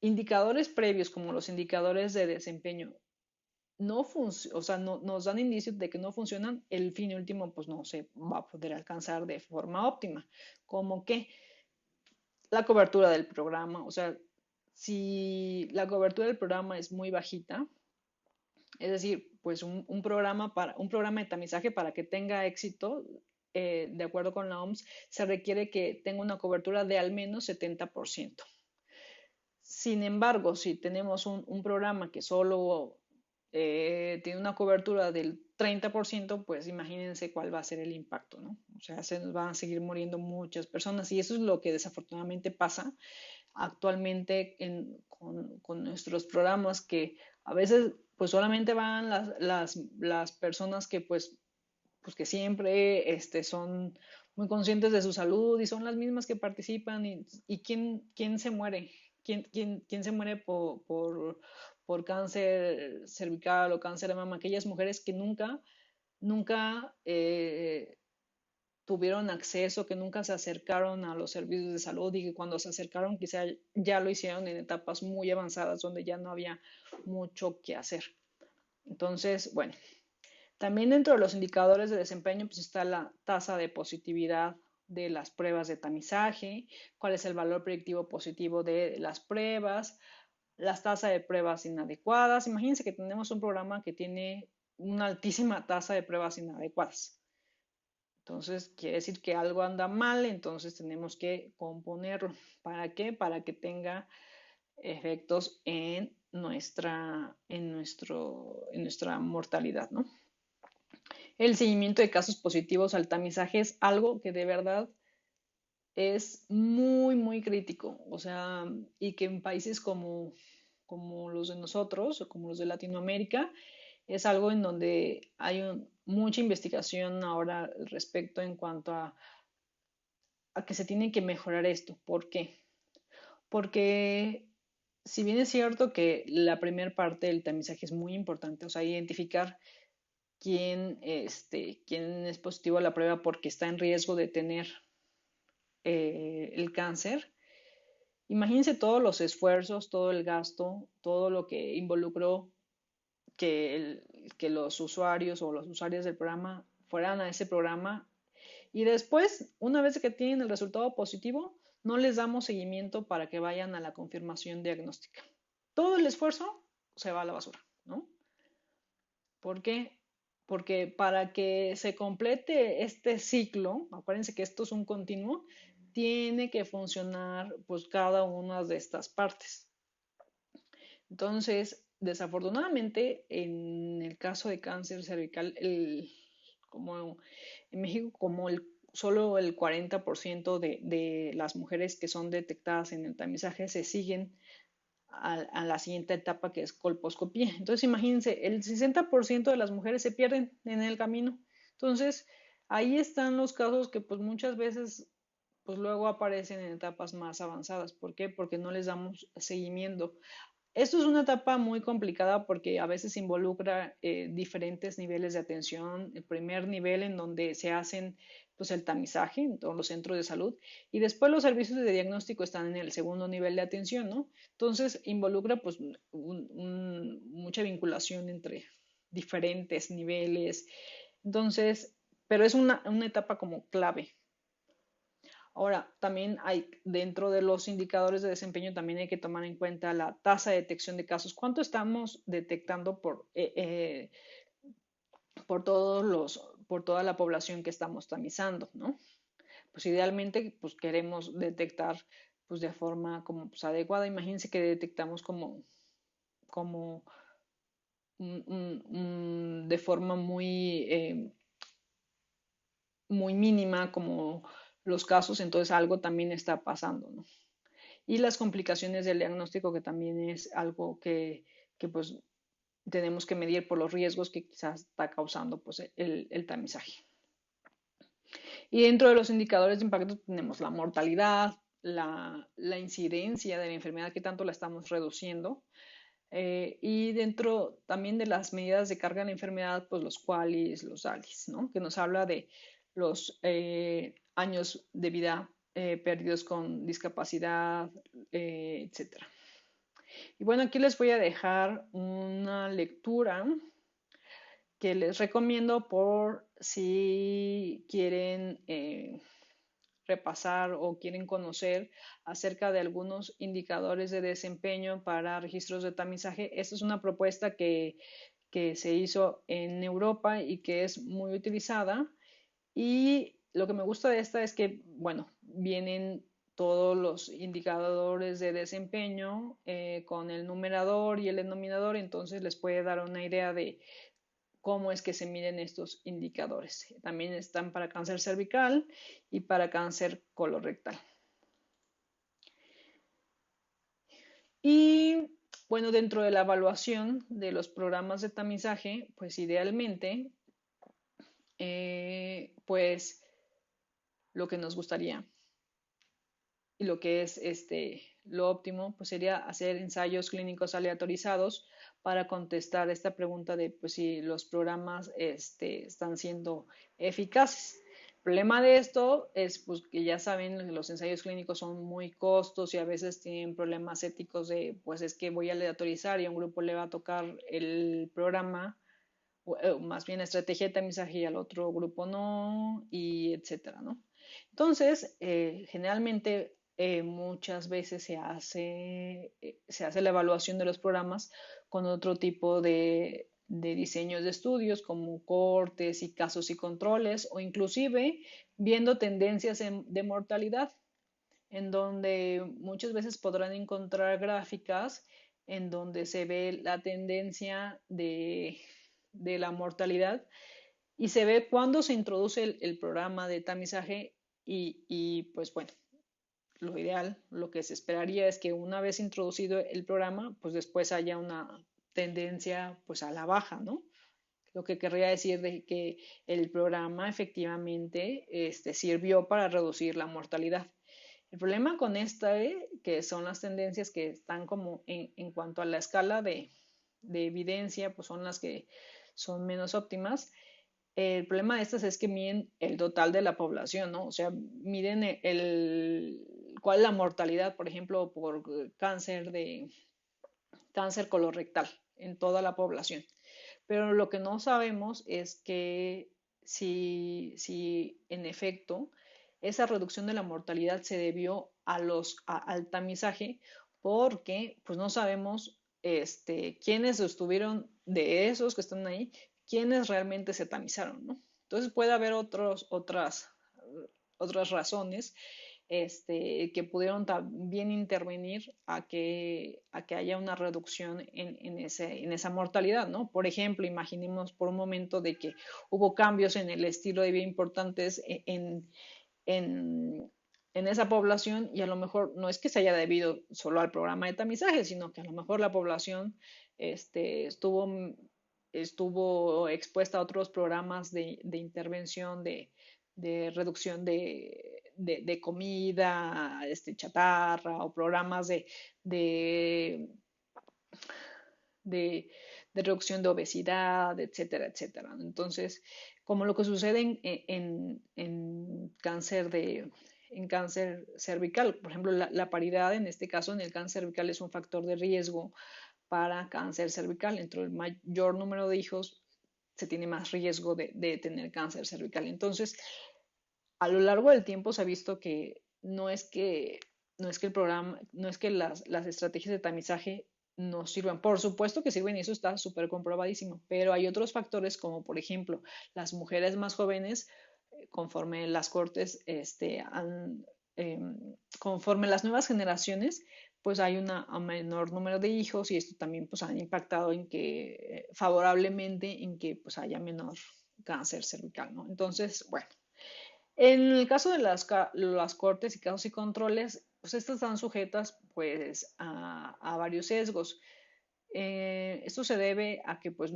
indicadores previos como los indicadores de desempeño no o sea, no, nos dan indicios de que no funcionan, el fin último pues no se va a poder alcanzar de forma óptima. Como que la cobertura del programa, o sea, si la cobertura del programa es muy bajita, es decir, pues un programa de tamizaje para que tenga éxito, de acuerdo con la OMS, se requiere que tenga una cobertura de al menos 70%. Sin embargo, si tenemos un programa que solo tiene una cobertura del 30%, pues imagínense cuál va a ser el impacto, ¿no? O sea, se nos van a seguir muriendo muchas personas y eso es lo que desafortunadamente pasa actualmente con nuestros programas, que a veces pues solamente van las personas que pues que siempre son muy conscientes de su salud y son las mismas que participan y ¿quién se muere? ¿Quién se muere por cáncer cervical o cáncer de mama? Aquellas mujeres que nunca tuvieron acceso, que nunca se acercaron a los servicios de salud y que cuando se acercaron quizá ya lo hicieron en etapas muy avanzadas donde ya no había mucho que hacer. Entonces, bueno, también dentro de los indicadores de desempeño pues está la tasa de positividad de las pruebas de tamizaje, cuál es el valor predictivo positivo de las pruebas, las tasas de pruebas inadecuadas. Imagínense que tenemos un programa que tiene una altísima tasa de pruebas inadecuadas. Entonces, quiere decir que algo anda mal, entonces tenemos que componerlo. ¿Para qué? Para que tenga efectos en nuestra mortalidad, ¿no? El seguimiento de casos positivos al tamizaje es algo que de verdad es muy, muy crítico. O sea, y que en países como los de nosotros o como los de Latinoamérica, es algo en donde hay mucha investigación ahora al respecto en cuanto a que se tiene que mejorar esto. ¿Por qué? Porque si bien es cierto que la primera parte del tamizaje es muy importante, o sea, identificar quién es positivo a la prueba porque está en riesgo de tener el cáncer. Imagínense todos los esfuerzos, todo el gasto, todo lo que involucró que los usuarios o los usuarios del programa fueran a ese programa y después, una vez que tienen el resultado positivo, no les damos seguimiento para que vayan a la confirmación diagnóstica. Todo el esfuerzo se va a la basura, ¿no? ¿Por qué? Porque para que se complete este ciclo, acuérdense que esto es un continuo, tiene que funcionar pues cada una de estas partes. Entonces, desafortunadamente, en el caso de cáncer cervical, como en México, solo el 40% de las mujeres que son detectadas en el tamizaje se siguen a la siguiente etapa que es colposcopía. Entonces, imagínense, el 60% de las mujeres se pierden en el camino. Entonces, ahí están los casos que pues muchas veces pues luego aparecen en etapas más avanzadas. ¿Por qué? Porque no les damos seguimiento. Esto es una etapa muy complicada porque a veces involucra diferentes niveles de atención. El primer nivel en donde se hacen pues, el tamizaje en todos los centros de salud y después los servicios de diagnóstico están en el segundo nivel de atención, ¿no? Entonces involucra pues mucha vinculación entre diferentes niveles. Entonces, pero es una etapa como clave. Ahora, también hay, dentro de los indicadores de desempeño, también hay que tomar en cuenta la tasa de detección de casos. ¿Cuánto estamos detectando por toda la población que estamos tamizando, ¿no? Pues idealmente, pues queremos detectar, pues de forma como pues, adecuada. Imagínense que detectamos como de forma muy mínima, como los casos, entonces algo también está pasando, ¿no? Y las complicaciones del diagnóstico, que también es algo que pues tenemos que medir por los riesgos que quizás está causando pues, el tamizaje. Y dentro de los indicadores de impacto tenemos la mortalidad, la incidencia de la enfermedad, que tanto la estamos reduciendo, y dentro también de las medidas de carga de la enfermedad, pues los QALYs, los DALYs, ¿no? Que nos habla de los años de vida perdidos con discapacidad, etcétera. Y bueno, aquí les voy a dejar una lectura que les recomiendo por si quieren repasar o quieren conocer acerca de algunos indicadores de desempeño para registros de tamizaje. Esta es una propuesta que se hizo en Europa y que es muy utilizada. Y lo que me gusta de esta es que, bueno, vienen todos los indicadores de desempeño con el numerador y el denominador, entonces les puede dar una idea de cómo es que se miden estos indicadores. También están para cáncer cervical y para cáncer colorectal. Y bueno, dentro de la evaluación de los programas de tamizaje, pues idealmente, pues lo que nos gustaría y lo que es lo óptimo, pues sería hacer ensayos clínicos aleatorizados para contestar esta pregunta de pues, si los programas están siendo eficaces. El problema de esto es pues, que ya saben que los ensayos clínicos son muy costos y a veces tienen problemas éticos de pues es que voy a aleatorizar y a un grupo le va a tocar el programa o más bien la estrategia de tamizaje y al otro grupo no, y etcétera, ¿no? Entonces, generalmente muchas veces se hace la evaluación de los programas con otro tipo de diseños de estudios como cortes y casos y controles o inclusive viendo tendencias de mortalidad en donde muchas veces podrán encontrar gráficas en donde se ve la tendencia de la mortalidad y se ve cuándo se introduce el programa de tamizaje pues bueno, lo ideal, lo que se esperaría es que una vez introducido el programa, pues después haya una tendencia pues a la baja, ¿no? Lo que querría decir de que el programa efectivamente sirvió para reducir la mortalidad. El problema con esta, que son las tendencias que están como en cuanto a la escala de evidencia, pues son las que son menos óptimas. El problema de estas es que miden el total de la población, ¿no? O sea, miden cuál es la mortalidad, por ejemplo, por cáncer colorectal en toda la población. Pero lo que no sabemos es que si en efecto esa reducción de la mortalidad se debió al tamizaje, porque pues no sabemos quiénes estuvieron de esos que están ahí, quiénes realmente se tamizaron, ¿no? Entonces puede haber otras razones que pudieron también intervenir a que haya una reducción en esa mortalidad, ¿no? Por ejemplo, imaginemos por un momento de que hubo cambios en el estilo de vida importantes en, en esa población y a lo mejor no es que se haya debido solo al programa de tamizaje, sino que a lo mejor la población estuvo expuesta a otros programas de intervención de reducción de comida, chatarra o programas de, de, de reducción de obesidad, etcétera, etcétera. Entonces, como lo que sucede en cáncer cervical. Por ejemplo, la paridad en este caso en el cáncer cervical es un factor de riesgo para cáncer cervical. Entre el mayor número de hijos se tiene más riesgo de tener cáncer cervical. Entonces, a lo largo del tiempo se ha visto que no es que el programa, no es que las estrategias de tamizaje no sirvan. Por supuesto que sirven y eso está súper comprobadísimo, pero hay otros factores como por ejemplo las mujeres más jóvenes, conforme las cortes eh, conforme las nuevas generaciones, pues hay un menor número de hijos y esto también pues han impactado en que favorablemente en que pues haya menor cáncer cervical, ¿no? Entonces, bueno, en el caso de las cortes y casos y controles, pues estas están sujetas pues a varios sesgos. Esto se debe a que pues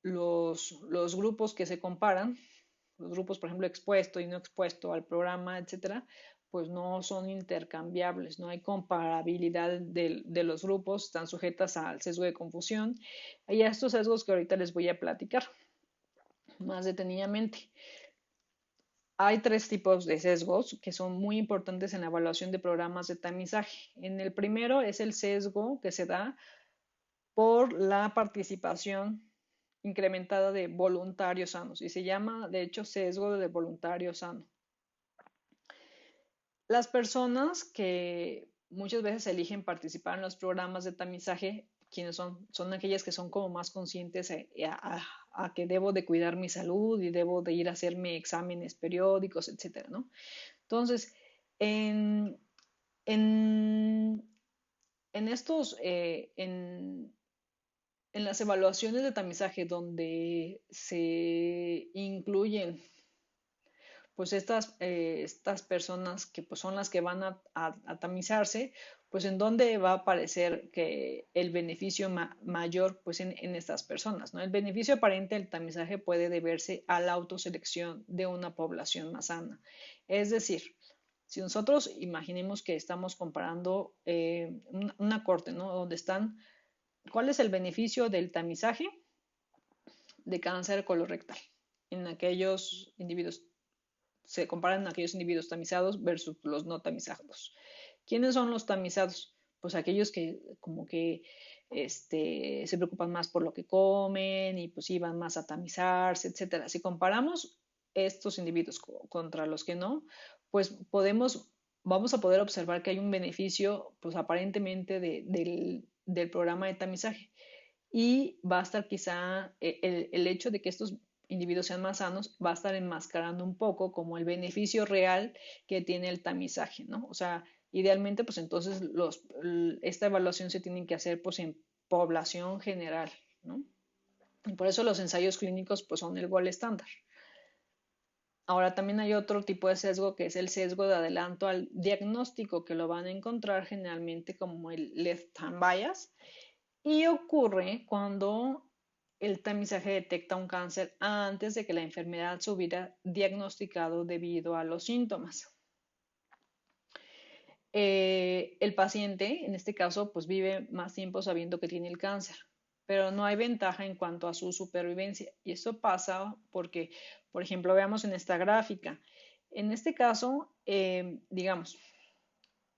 los grupos que se comparan, los grupos por ejemplo expuesto y no expuesto al programa, etcétera, pues no son intercambiables, no hay comparabilidad de los grupos, están sujetas al sesgo de confusión y a estos sesgos que ahorita les voy a platicar más detenidamente. Hay tres tipos de sesgos que son muy importantes en la evaluación de programas de tamizaje. En el primero es el sesgo que se da por la participación incrementada de voluntarios sanos y se llama de hecho sesgo de voluntario sano. Las personas que muchas veces eligen participar en los programas de tamizaje, quienes son aquellas que son como más conscientes a que debo de cuidar mi salud y debo de ir a hacerme exámenes periódicos, etcétera, ¿no? Entonces, en, en, en estos, en las evaluaciones de tamizaje donde se incluyen pues estas personas que pues son las que van a tamizarse, pues en dónde va a aparecer que el beneficio mayor pues en estas personas, ¿no? El beneficio aparente del tamizaje puede deberse a la autoselección de una población más sana. Es decir, si nosotros imaginemos que estamos comparando una corte, ¿no? Donde están, ¿cuál es el beneficio del tamizaje de cáncer colorectal en aquellos individuos? Se comparan aquellos individuos tamizados versus los no tamizados. ¿Quiénes son los tamizados? Pues aquellos que como que se preocupan más por lo que comen y pues iban más a tamizarse, etcétera. Si comparamos estos individuos contra los que no, pues podemos vamos a poder observar que hay un beneficio, pues aparentemente del programa de tamizaje. Y va a estar quizá el hecho de que estos individuos sean más sanos, va a estar enmascarando un poco como el beneficio real que tiene el tamizaje, ¿no? O sea, idealmente, pues entonces esta evaluación se tiene que hacer pues en población general, ¿no? Y por eso los ensayos clínicos pues son el gol estándar. Ahora también hay otro tipo de sesgo que es el sesgo de adelanto al diagnóstico, que lo van a encontrar generalmente como el left-hand bias, y ocurre cuando el tamizaje detecta un cáncer antes de que la enfermedad se hubiera diagnosticado debido a los síntomas. El paciente, en este caso, pues vive más tiempo sabiendo que tiene el cáncer, pero no hay ventaja en cuanto a su supervivencia. Y esto pasa porque, por ejemplo, veamos en esta gráfica. En este caso, digamos,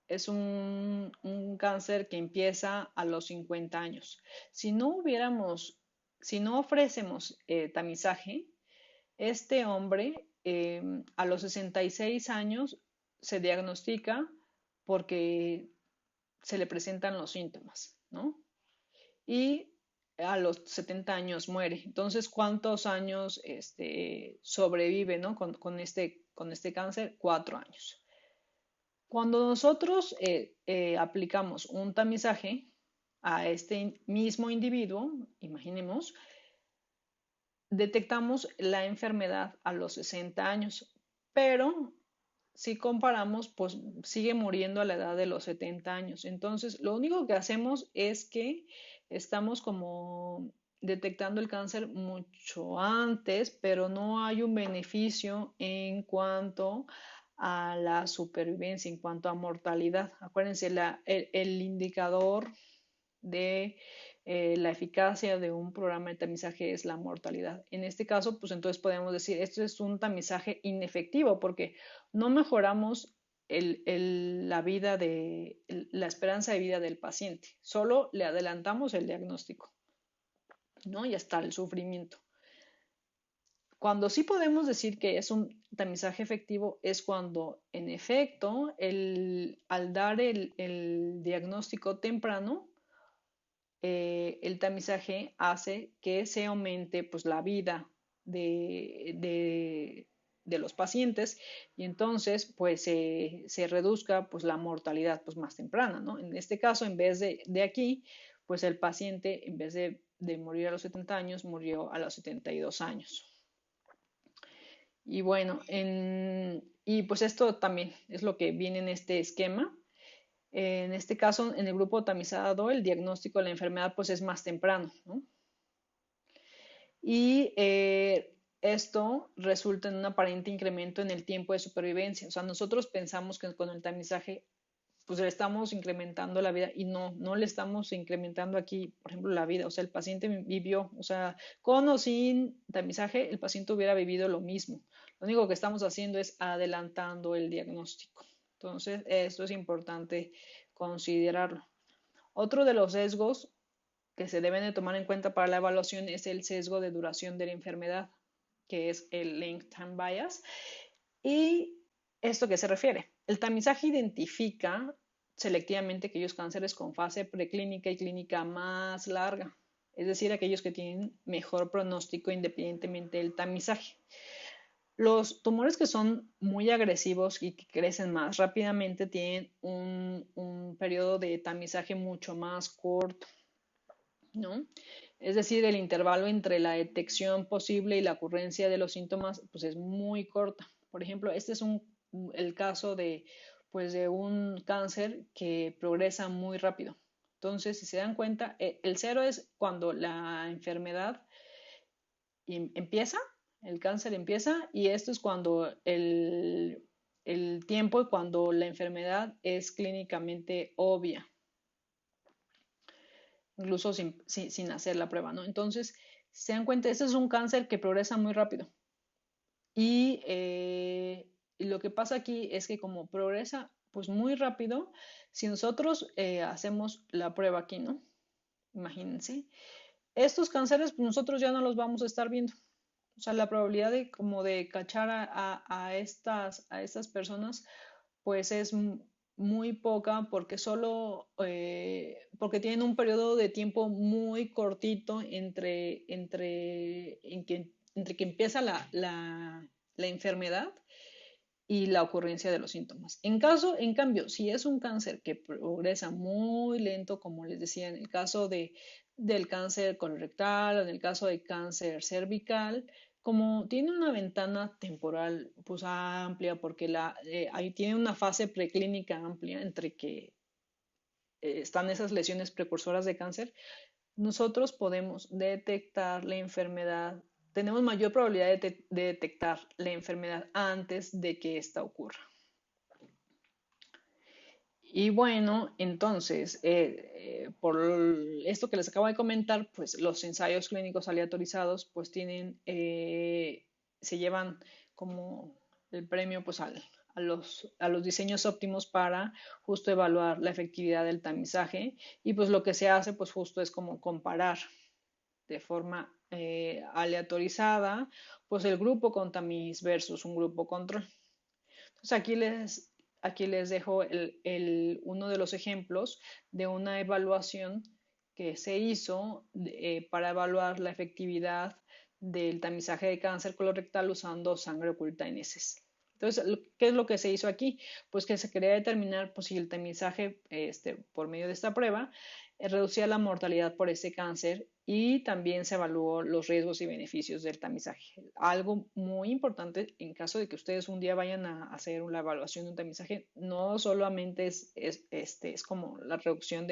es un cáncer que empieza a los 50 años. Si no hubiéramos, si no ofrecemos tamizaje, este hombre a los 66 años se diagnostica porque se le presentan los síntomas, ¿no? Y a los 70 años muere. Entonces, ¿cuántos años sobrevive, ¿no? Con este cáncer? 4 años. Cuando nosotros aplicamos un tamizaje a este mismo individuo, imaginemos, detectamos la enfermedad a los 60 años, pero si comparamos, pues sigue muriendo a la edad de los 70 años. Entonces, lo único que hacemos es que estamos como detectando el cáncer mucho antes, pero no hay un beneficio en cuanto a la supervivencia, en cuanto a mortalidad. Acuérdense, el indicador de la eficacia de un programa de tamizaje es la mortalidad. En este caso, pues entonces podemos decir, esto es un tamizaje inefectivo porque no mejoramos la esperanza de vida del paciente, solo le adelantamos el diagnóstico, ¿no? Y hasta el sufrimiento. Cuando sí podemos decir que es un tamizaje efectivo es cuando, en efecto, al dar el diagnóstico temprano, el tamizaje hace que se aumente pues, la vida de los pacientes y entonces pues se reduzca pues, la mortalidad pues, más temprana, ¿no? En este caso, en vez de aquí, pues el paciente en vez de morir a los 70 años, murió a los 72 años. Y bueno, y pues esto también es lo que viene en este esquema. En este caso, en el grupo tamizado, el diagnóstico de la enfermedad pues es más temprano, ¿no? Y esto resulta en un aparente incremento en el tiempo de supervivencia. O sea, nosotros pensamos que con el tamizaje pues le estamos incrementando la vida y no le estamos incrementando aquí, por ejemplo, la vida. O sea, el paciente vivió, o sea, con o sin tamizaje, el paciente hubiera vivido lo mismo. Lo único que estamos haciendo es adelantando el diagnóstico. Entonces, esto es importante considerarlo. Otro de los sesgos que se deben de tomar en cuenta para la evaluación es el sesgo de duración de la enfermedad, que es el length time bias. ¿Y esto qué se refiere? El tamizaje identifica selectivamente aquellos cánceres con fase preclínica y clínica más larga, es decir, aquellos que tienen mejor pronóstico independientemente del tamizaje. Los tumores que son muy agresivos y que crecen más rápidamente tienen un periodo de tamizaje mucho más corto, ¿no? Es decir, el intervalo entre la detección posible y la ocurrencia de los síntomas pues es muy corta. Por ejemplo, este es el caso pues, de un cáncer que progresa muy rápido. Entonces, si se dan cuenta, el cero es cuando la enfermedad empieza, el cáncer empieza, y esto es cuando el tiempo cuando la enfermedad es clínicamente obvia, incluso sin hacer la prueba, ¿no? Entonces, si se dan cuenta, este es un cáncer que progresa muy rápido. Y lo que pasa aquí es que como progresa pues muy rápido, si nosotros hacemos la prueba aquí, ¿no? Imagínense, estos cánceres pues, nosotros ya no los vamos a estar viendo. O sea, la probabilidad de como de cachar a estas personas pues es muy poca porque porque tienen un periodo de tiempo muy cortito entre que empieza la enfermedad y la ocurrencia de los síntomas. En cambio, si es un cáncer que progresa muy lento, como les decía, en el caso del cáncer colorectal o en el caso de cáncer cervical, como tiene una ventana temporal pues amplia, porque ahí tiene una fase preclínica amplia entre que están esas lesiones precursoras de cáncer, nosotros podemos detectar la enfermedad, tenemos mayor probabilidad de detectar la enfermedad antes de que ésta ocurra. Y bueno, entonces, por esto que les acabo de comentar, pues los ensayos clínicos aleatorizados, pues se llevan como el premio pues a los diseños óptimos para justo evaluar la efectividad del tamizaje. Y pues lo que se hace pues justo es como comparar de forma aleatorizada pues el grupo con tamiz versus un grupo control. Entonces aquí les dejo uno de los ejemplos de una evaluación que se hizo para evaluar la efectividad del tamizaje de cáncer colorectal usando sangre oculta en heces. Entonces, ¿qué es lo que se hizo aquí? Pues que se quería determinar pues, si el tamizaje por medio de esta prueba reducía la mortalidad por ese cáncer y también se evaluó los riesgos y beneficios del tamizaje. Algo muy importante en caso de que ustedes un día vayan a hacer una evaluación de un tamizaje, no solamente es como la reducción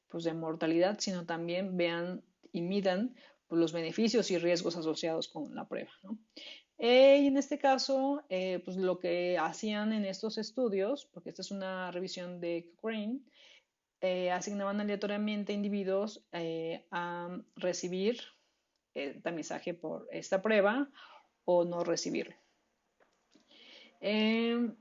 pues, de mortalidad, sino también vean y midan pues, los beneficios y riesgos asociados con la prueba, ¿no? Y en este caso, pues lo que hacían en estos estudios, porque esta es una revisión de Cochrane, asignaban aleatoriamente individuos a recibir tamizaje por esta prueba o no recibirlo. Eh,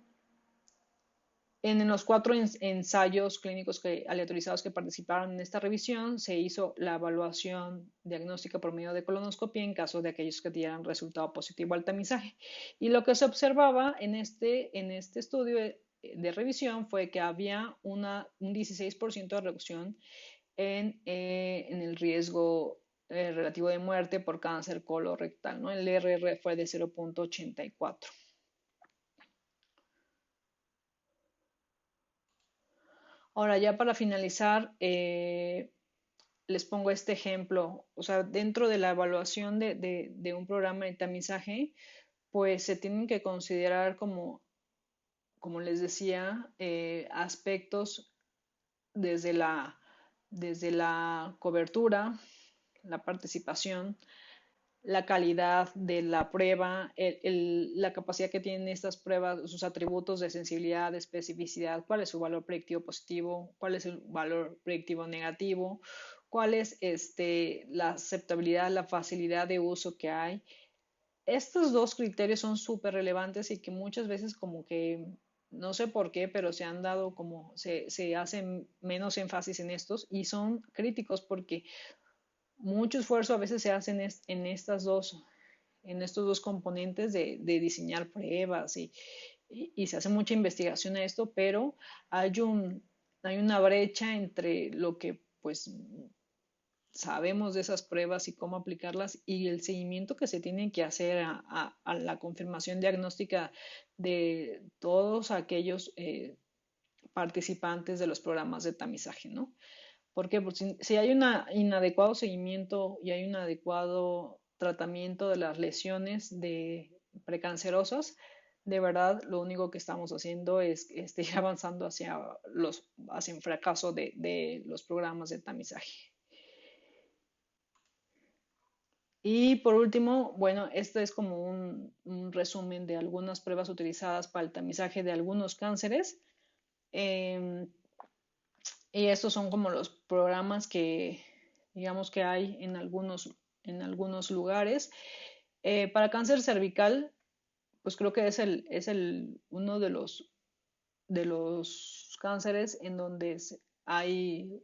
en los 4 ensayos clínicos aleatorizados que participaron en esta revisión, se hizo la evaluación diagnóstica por medio de colonoscopia en caso de aquellos que dieran resultado positivo al tamizaje. Y lo que se observaba en este estudio de revisión fue que había un 16% de reducción en el riesgo relativo de muerte por cáncer colorectal, ¿no? El RR fue de 0.84. Ahora, ya para finalizar, les pongo este ejemplo. O sea, dentro de la evaluación de un programa de tamizaje, pues se tienen que considerar como les decía, aspectos desde desde la cobertura, la participación, la calidad de la prueba, la capacidad que tienen estas pruebas, sus atributos de sensibilidad, de especificidad, cuál es su valor predictivo positivo, cuál es el valor predictivo negativo, cuál es la aceptabilidad, la facilidad de uso que hay. Estos dos criterios son súper relevantes y que muchas veces como que, no sé por qué, pero se han dado como, se hacen menos énfasis en estos y son críticos porque mucho esfuerzo a veces se hace en estos dos componentes de diseñar pruebas y se hace mucha investigación a esto, pero hay una brecha entre lo que pues sabemos de esas pruebas y cómo aplicarlas y el seguimiento que se tiene que hacer a la confirmación diagnóstica de todos aquellos participantes de los programas de tamizaje, ¿no? Porque pues, si hay un inadecuado seguimiento y hay un adecuado tratamiento de las lesiones precancerosas, de verdad lo único que estamos haciendo es ir avanzando hacia un fracaso de los programas de tamizaje. Y por último, bueno, este es como un resumen de algunas pruebas utilizadas para el tamizaje de algunos cánceres. Em, y estos son como los programas que, digamos que hay en algunos lugares. Para cáncer cervical, pues creo que es uno de los cánceres en donde hay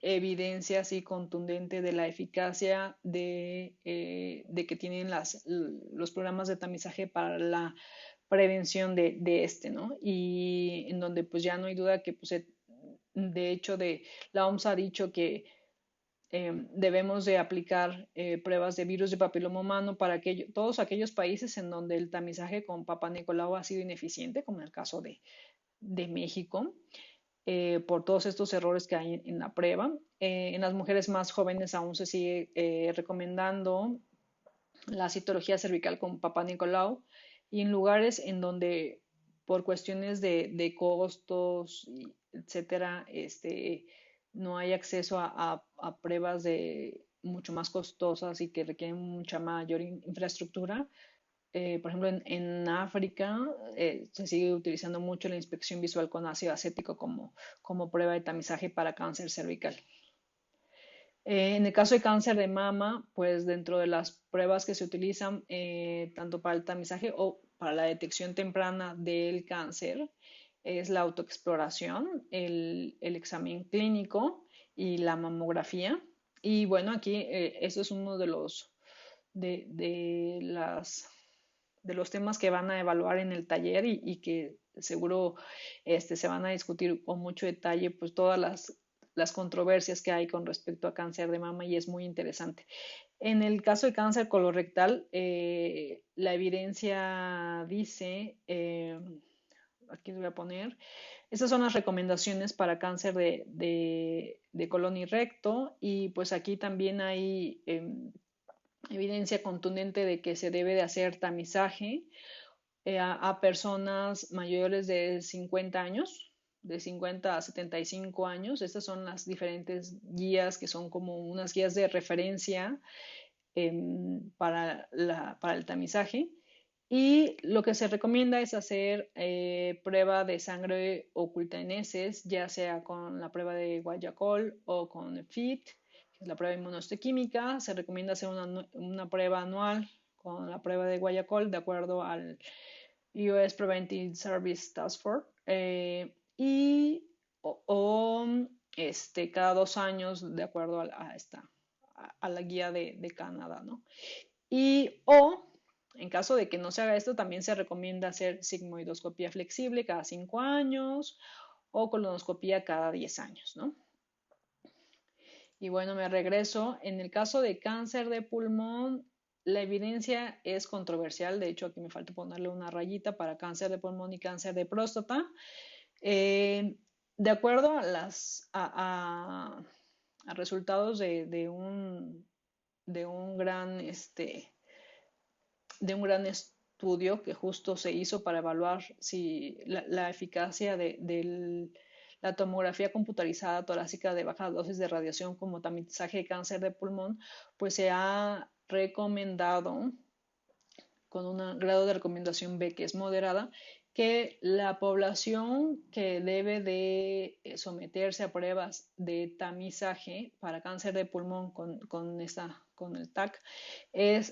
evidencia así contundente de la eficacia de que tienen los programas de tamizaje prevención de este, ¿no? Y en donde pues ya no hay duda que pues de hecho la OMS ha dicho que debemos de aplicar pruebas de virus de papiloma humano para todos aquellos países en donde el tamizaje con Papa Nicolau ha sido ineficiente, como en el caso de México, por todos estos errores que hay en la prueba. En las mujeres más jóvenes aún se sigue recomendando la citología cervical con Papa Nicolau, y en lugares en donde por cuestiones de costos, etcétera, no hay acceso a pruebas mucho más costosas y que requieren mucha mayor infraestructura. Por ejemplo, en África se sigue utilizando mucho la inspección visual con ácido acético como prueba de tamizaje para cáncer cervical. En el caso de cáncer de mama, pues dentro de las pruebas que se utilizan tanto para el tamizaje o para la detección temprana del cáncer es la autoexploración, el examen clínico y la mamografía. Y bueno, aquí eso es uno de las de los temas que van a evaluar en el taller y que seguro se van a discutir con mucho detalle, pues todas las controversias que hay con respecto a cáncer de mama, y es muy interesante. En el caso de cáncer colorectal, la evidencia dice, aquí les voy a poner, estas son las recomendaciones para cáncer de colon y recto, y pues aquí también hay evidencia contundente de que se debe de hacer tamizaje a personas mayores de 50 años, de 50 a 75 años. Estas son las diferentes guías que son como unas guías de referencia para el tamizaje. Y lo que se recomienda es hacer prueba de sangre oculta en heces, ya sea con la prueba de Guayacol o con FIT, que es la prueba inmunohistoquímica. Se recomienda hacer una prueba anual con la prueba de Guayacol de acuerdo al US Preventive Service Task Force, y cada 2 años de acuerdo a la guía de Canadá, ¿no? En caso de que no se haga esto, también se recomienda hacer sigmoidoscopía flexible cada 5 años o colonoscopía cada 10 años, ¿no? Y bueno, me regreso. En el caso de cáncer de pulmón, la evidencia es controversial. De hecho, aquí me falta ponerle una rayita para cáncer de pulmón y cáncer de próstata. De acuerdo a resultados de un gran estudio que justo se hizo para evaluar si la eficacia de la tomografía computarizada torácica de baja dosis de radiación como tamizaje de cáncer de pulmón, pues se ha recomendado con un grado de recomendación B que es moderada, que la población que debe de someterse a pruebas de tamizaje para cáncer de pulmón con el TAC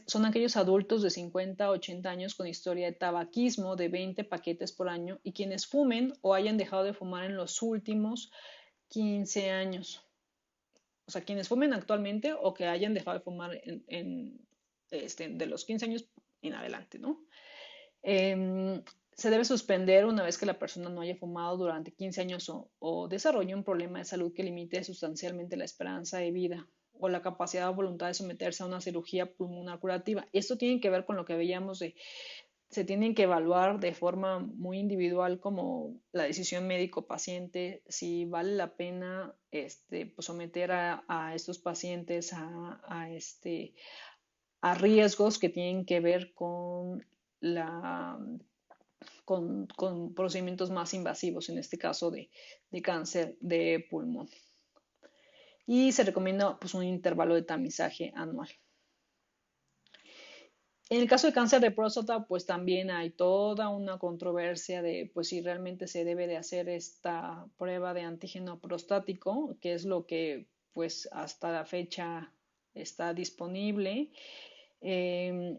son aquellos adultos de 50 a 80 años con historia de tabaquismo de 20 paquetes por año y quienes fumen o hayan dejado de fumar en los últimos 15 años. O sea, quienes fumen actualmente o que hayan dejado de fumar de los 15 años en adelante, ¿no? Se debe suspender una vez que la persona no haya fumado durante 15 años o desarrolle un problema de salud que limite sustancialmente la esperanza de vida o la capacidad o voluntad de someterse a una cirugía pulmonar curativa. Esto tiene que ver con lo que veíamos se tienen que evaluar de forma muy individual como la decisión médico-paciente, si vale la pena pues someter a estos pacientes a riesgos que tienen que ver con procedimientos más invasivos, en este caso de cáncer de pulmón. Y se recomienda pues, un intervalo de tamizaje anual. En el caso de cáncer de próstata, pues también hay toda una controversia de pues si realmente se debe de hacer esta prueba de antígeno prostático, que es lo que pues hasta la fecha está disponible. Eh,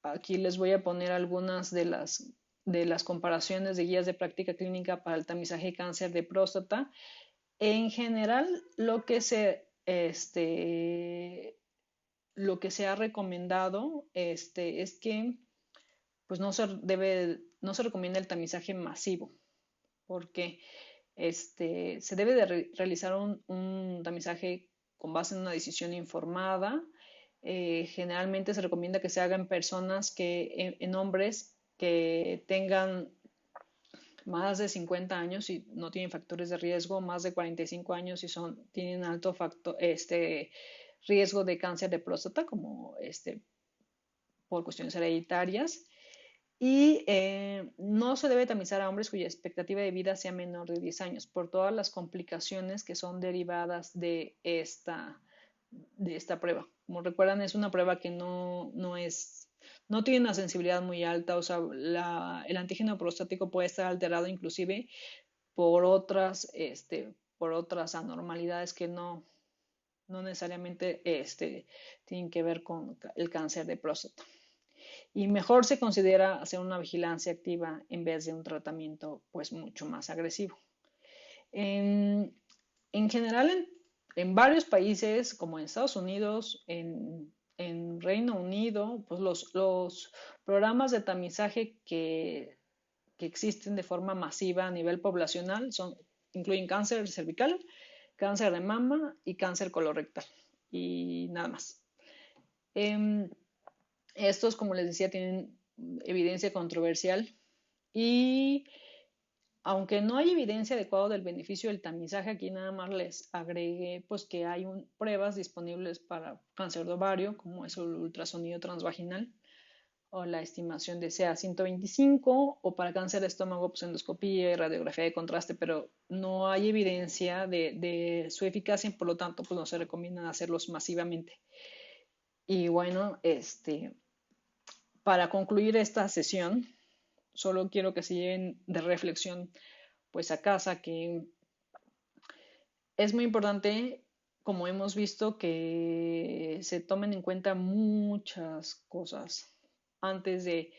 Aquí les voy a poner algunas de las comparaciones de guías de práctica clínica para el tamizaje de cáncer de próstata. En general, lo que se ha recomendado es que pues no se recomienda el tamizaje masivo, porque se debe de realizar un tamizaje con base en una decisión informada. Generalmente se recomienda que se haga en personas en hombres que tengan más de 50 años y no tienen factores de riesgo, más de 45 años y tienen alto riesgo de cáncer de próstata, como por cuestiones hereditarias. Y no se debe tamizar a hombres cuya expectativa de vida sea menor de 10 años por todas las complicaciones que son derivadas de esta prueba. Como recuerdan, es una prueba que no tiene una sensibilidad muy alta, o sea, el antígeno prostático puede estar alterado inclusive por otras anormalidades que no necesariamente tienen que ver con el cáncer de próstata. Y mejor se considera hacer una vigilancia activa en vez de un tratamiento pues mucho más agresivo. En, en general, en varios países, como en Estados Unidos, en Reino Unido, pues los programas de tamizaje que existen de forma masiva a nivel poblacional incluyen cáncer cervical, cáncer de mama y cáncer colorectal. Y nada más. Estos, como les decía, tienen evidencia controversial y aunque no hay evidencia adecuada del beneficio del tamizaje, aquí nada más les agregué pues que hay pruebas disponibles para cáncer de ovario, como es el ultrasonido transvaginal o la estimación de CA-125, o para cáncer de estómago, pues endoscopía y radiografía de contraste, pero no hay evidencia de su eficacia y por lo tanto pues no se recomienda hacerlos masivamente. Y bueno, para concluir esta sesión, solo quiero que se lleven de reflexión pues a casa que es muy importante, como hemos visto, que se tomen en cuenta muchas cosas antes de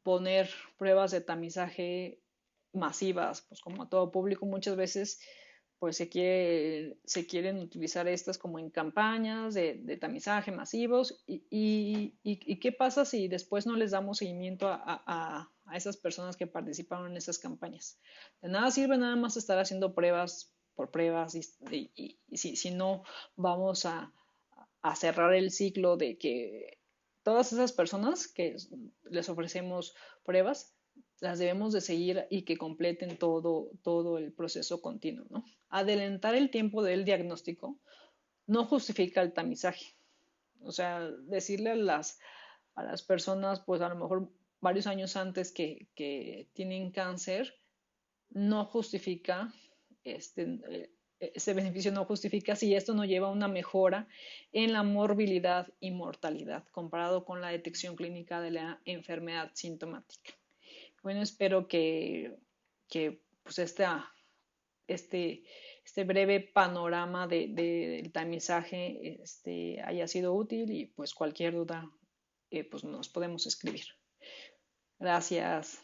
poner pruebas de tamizaje masivas, pues como a todo público muchas veces pues se quieren utilizar estas como en campañas de tamizaje masivos y qué pasa si después no les damos seguimiento a esas personas que participaron en esas campañas. De nada sirve nada más estar haciendo pruebas por pruebas y si no vamos a cerrar el ciclo de que todas esas personas que les ofrecemos pruebas las debemos de seguir y que completen todo el proceso continuo, ¿no? Adelantar el tiempo del diagnóstico no justifica el tamizaje. O sea, decirle a las personas, pues a lo mejor varios años antes que tienen cáncer, no justifica, ese beneficio no justifica si esto no lleva a una mejora en la morbilidad y mortalidad comparado con la detección clínica de la enfermedad sintomática. Bueno, espero que pues este breve panorama del tamizaje haya sido útil y pues cualquier duda pues nos podemos escribir. Gracias.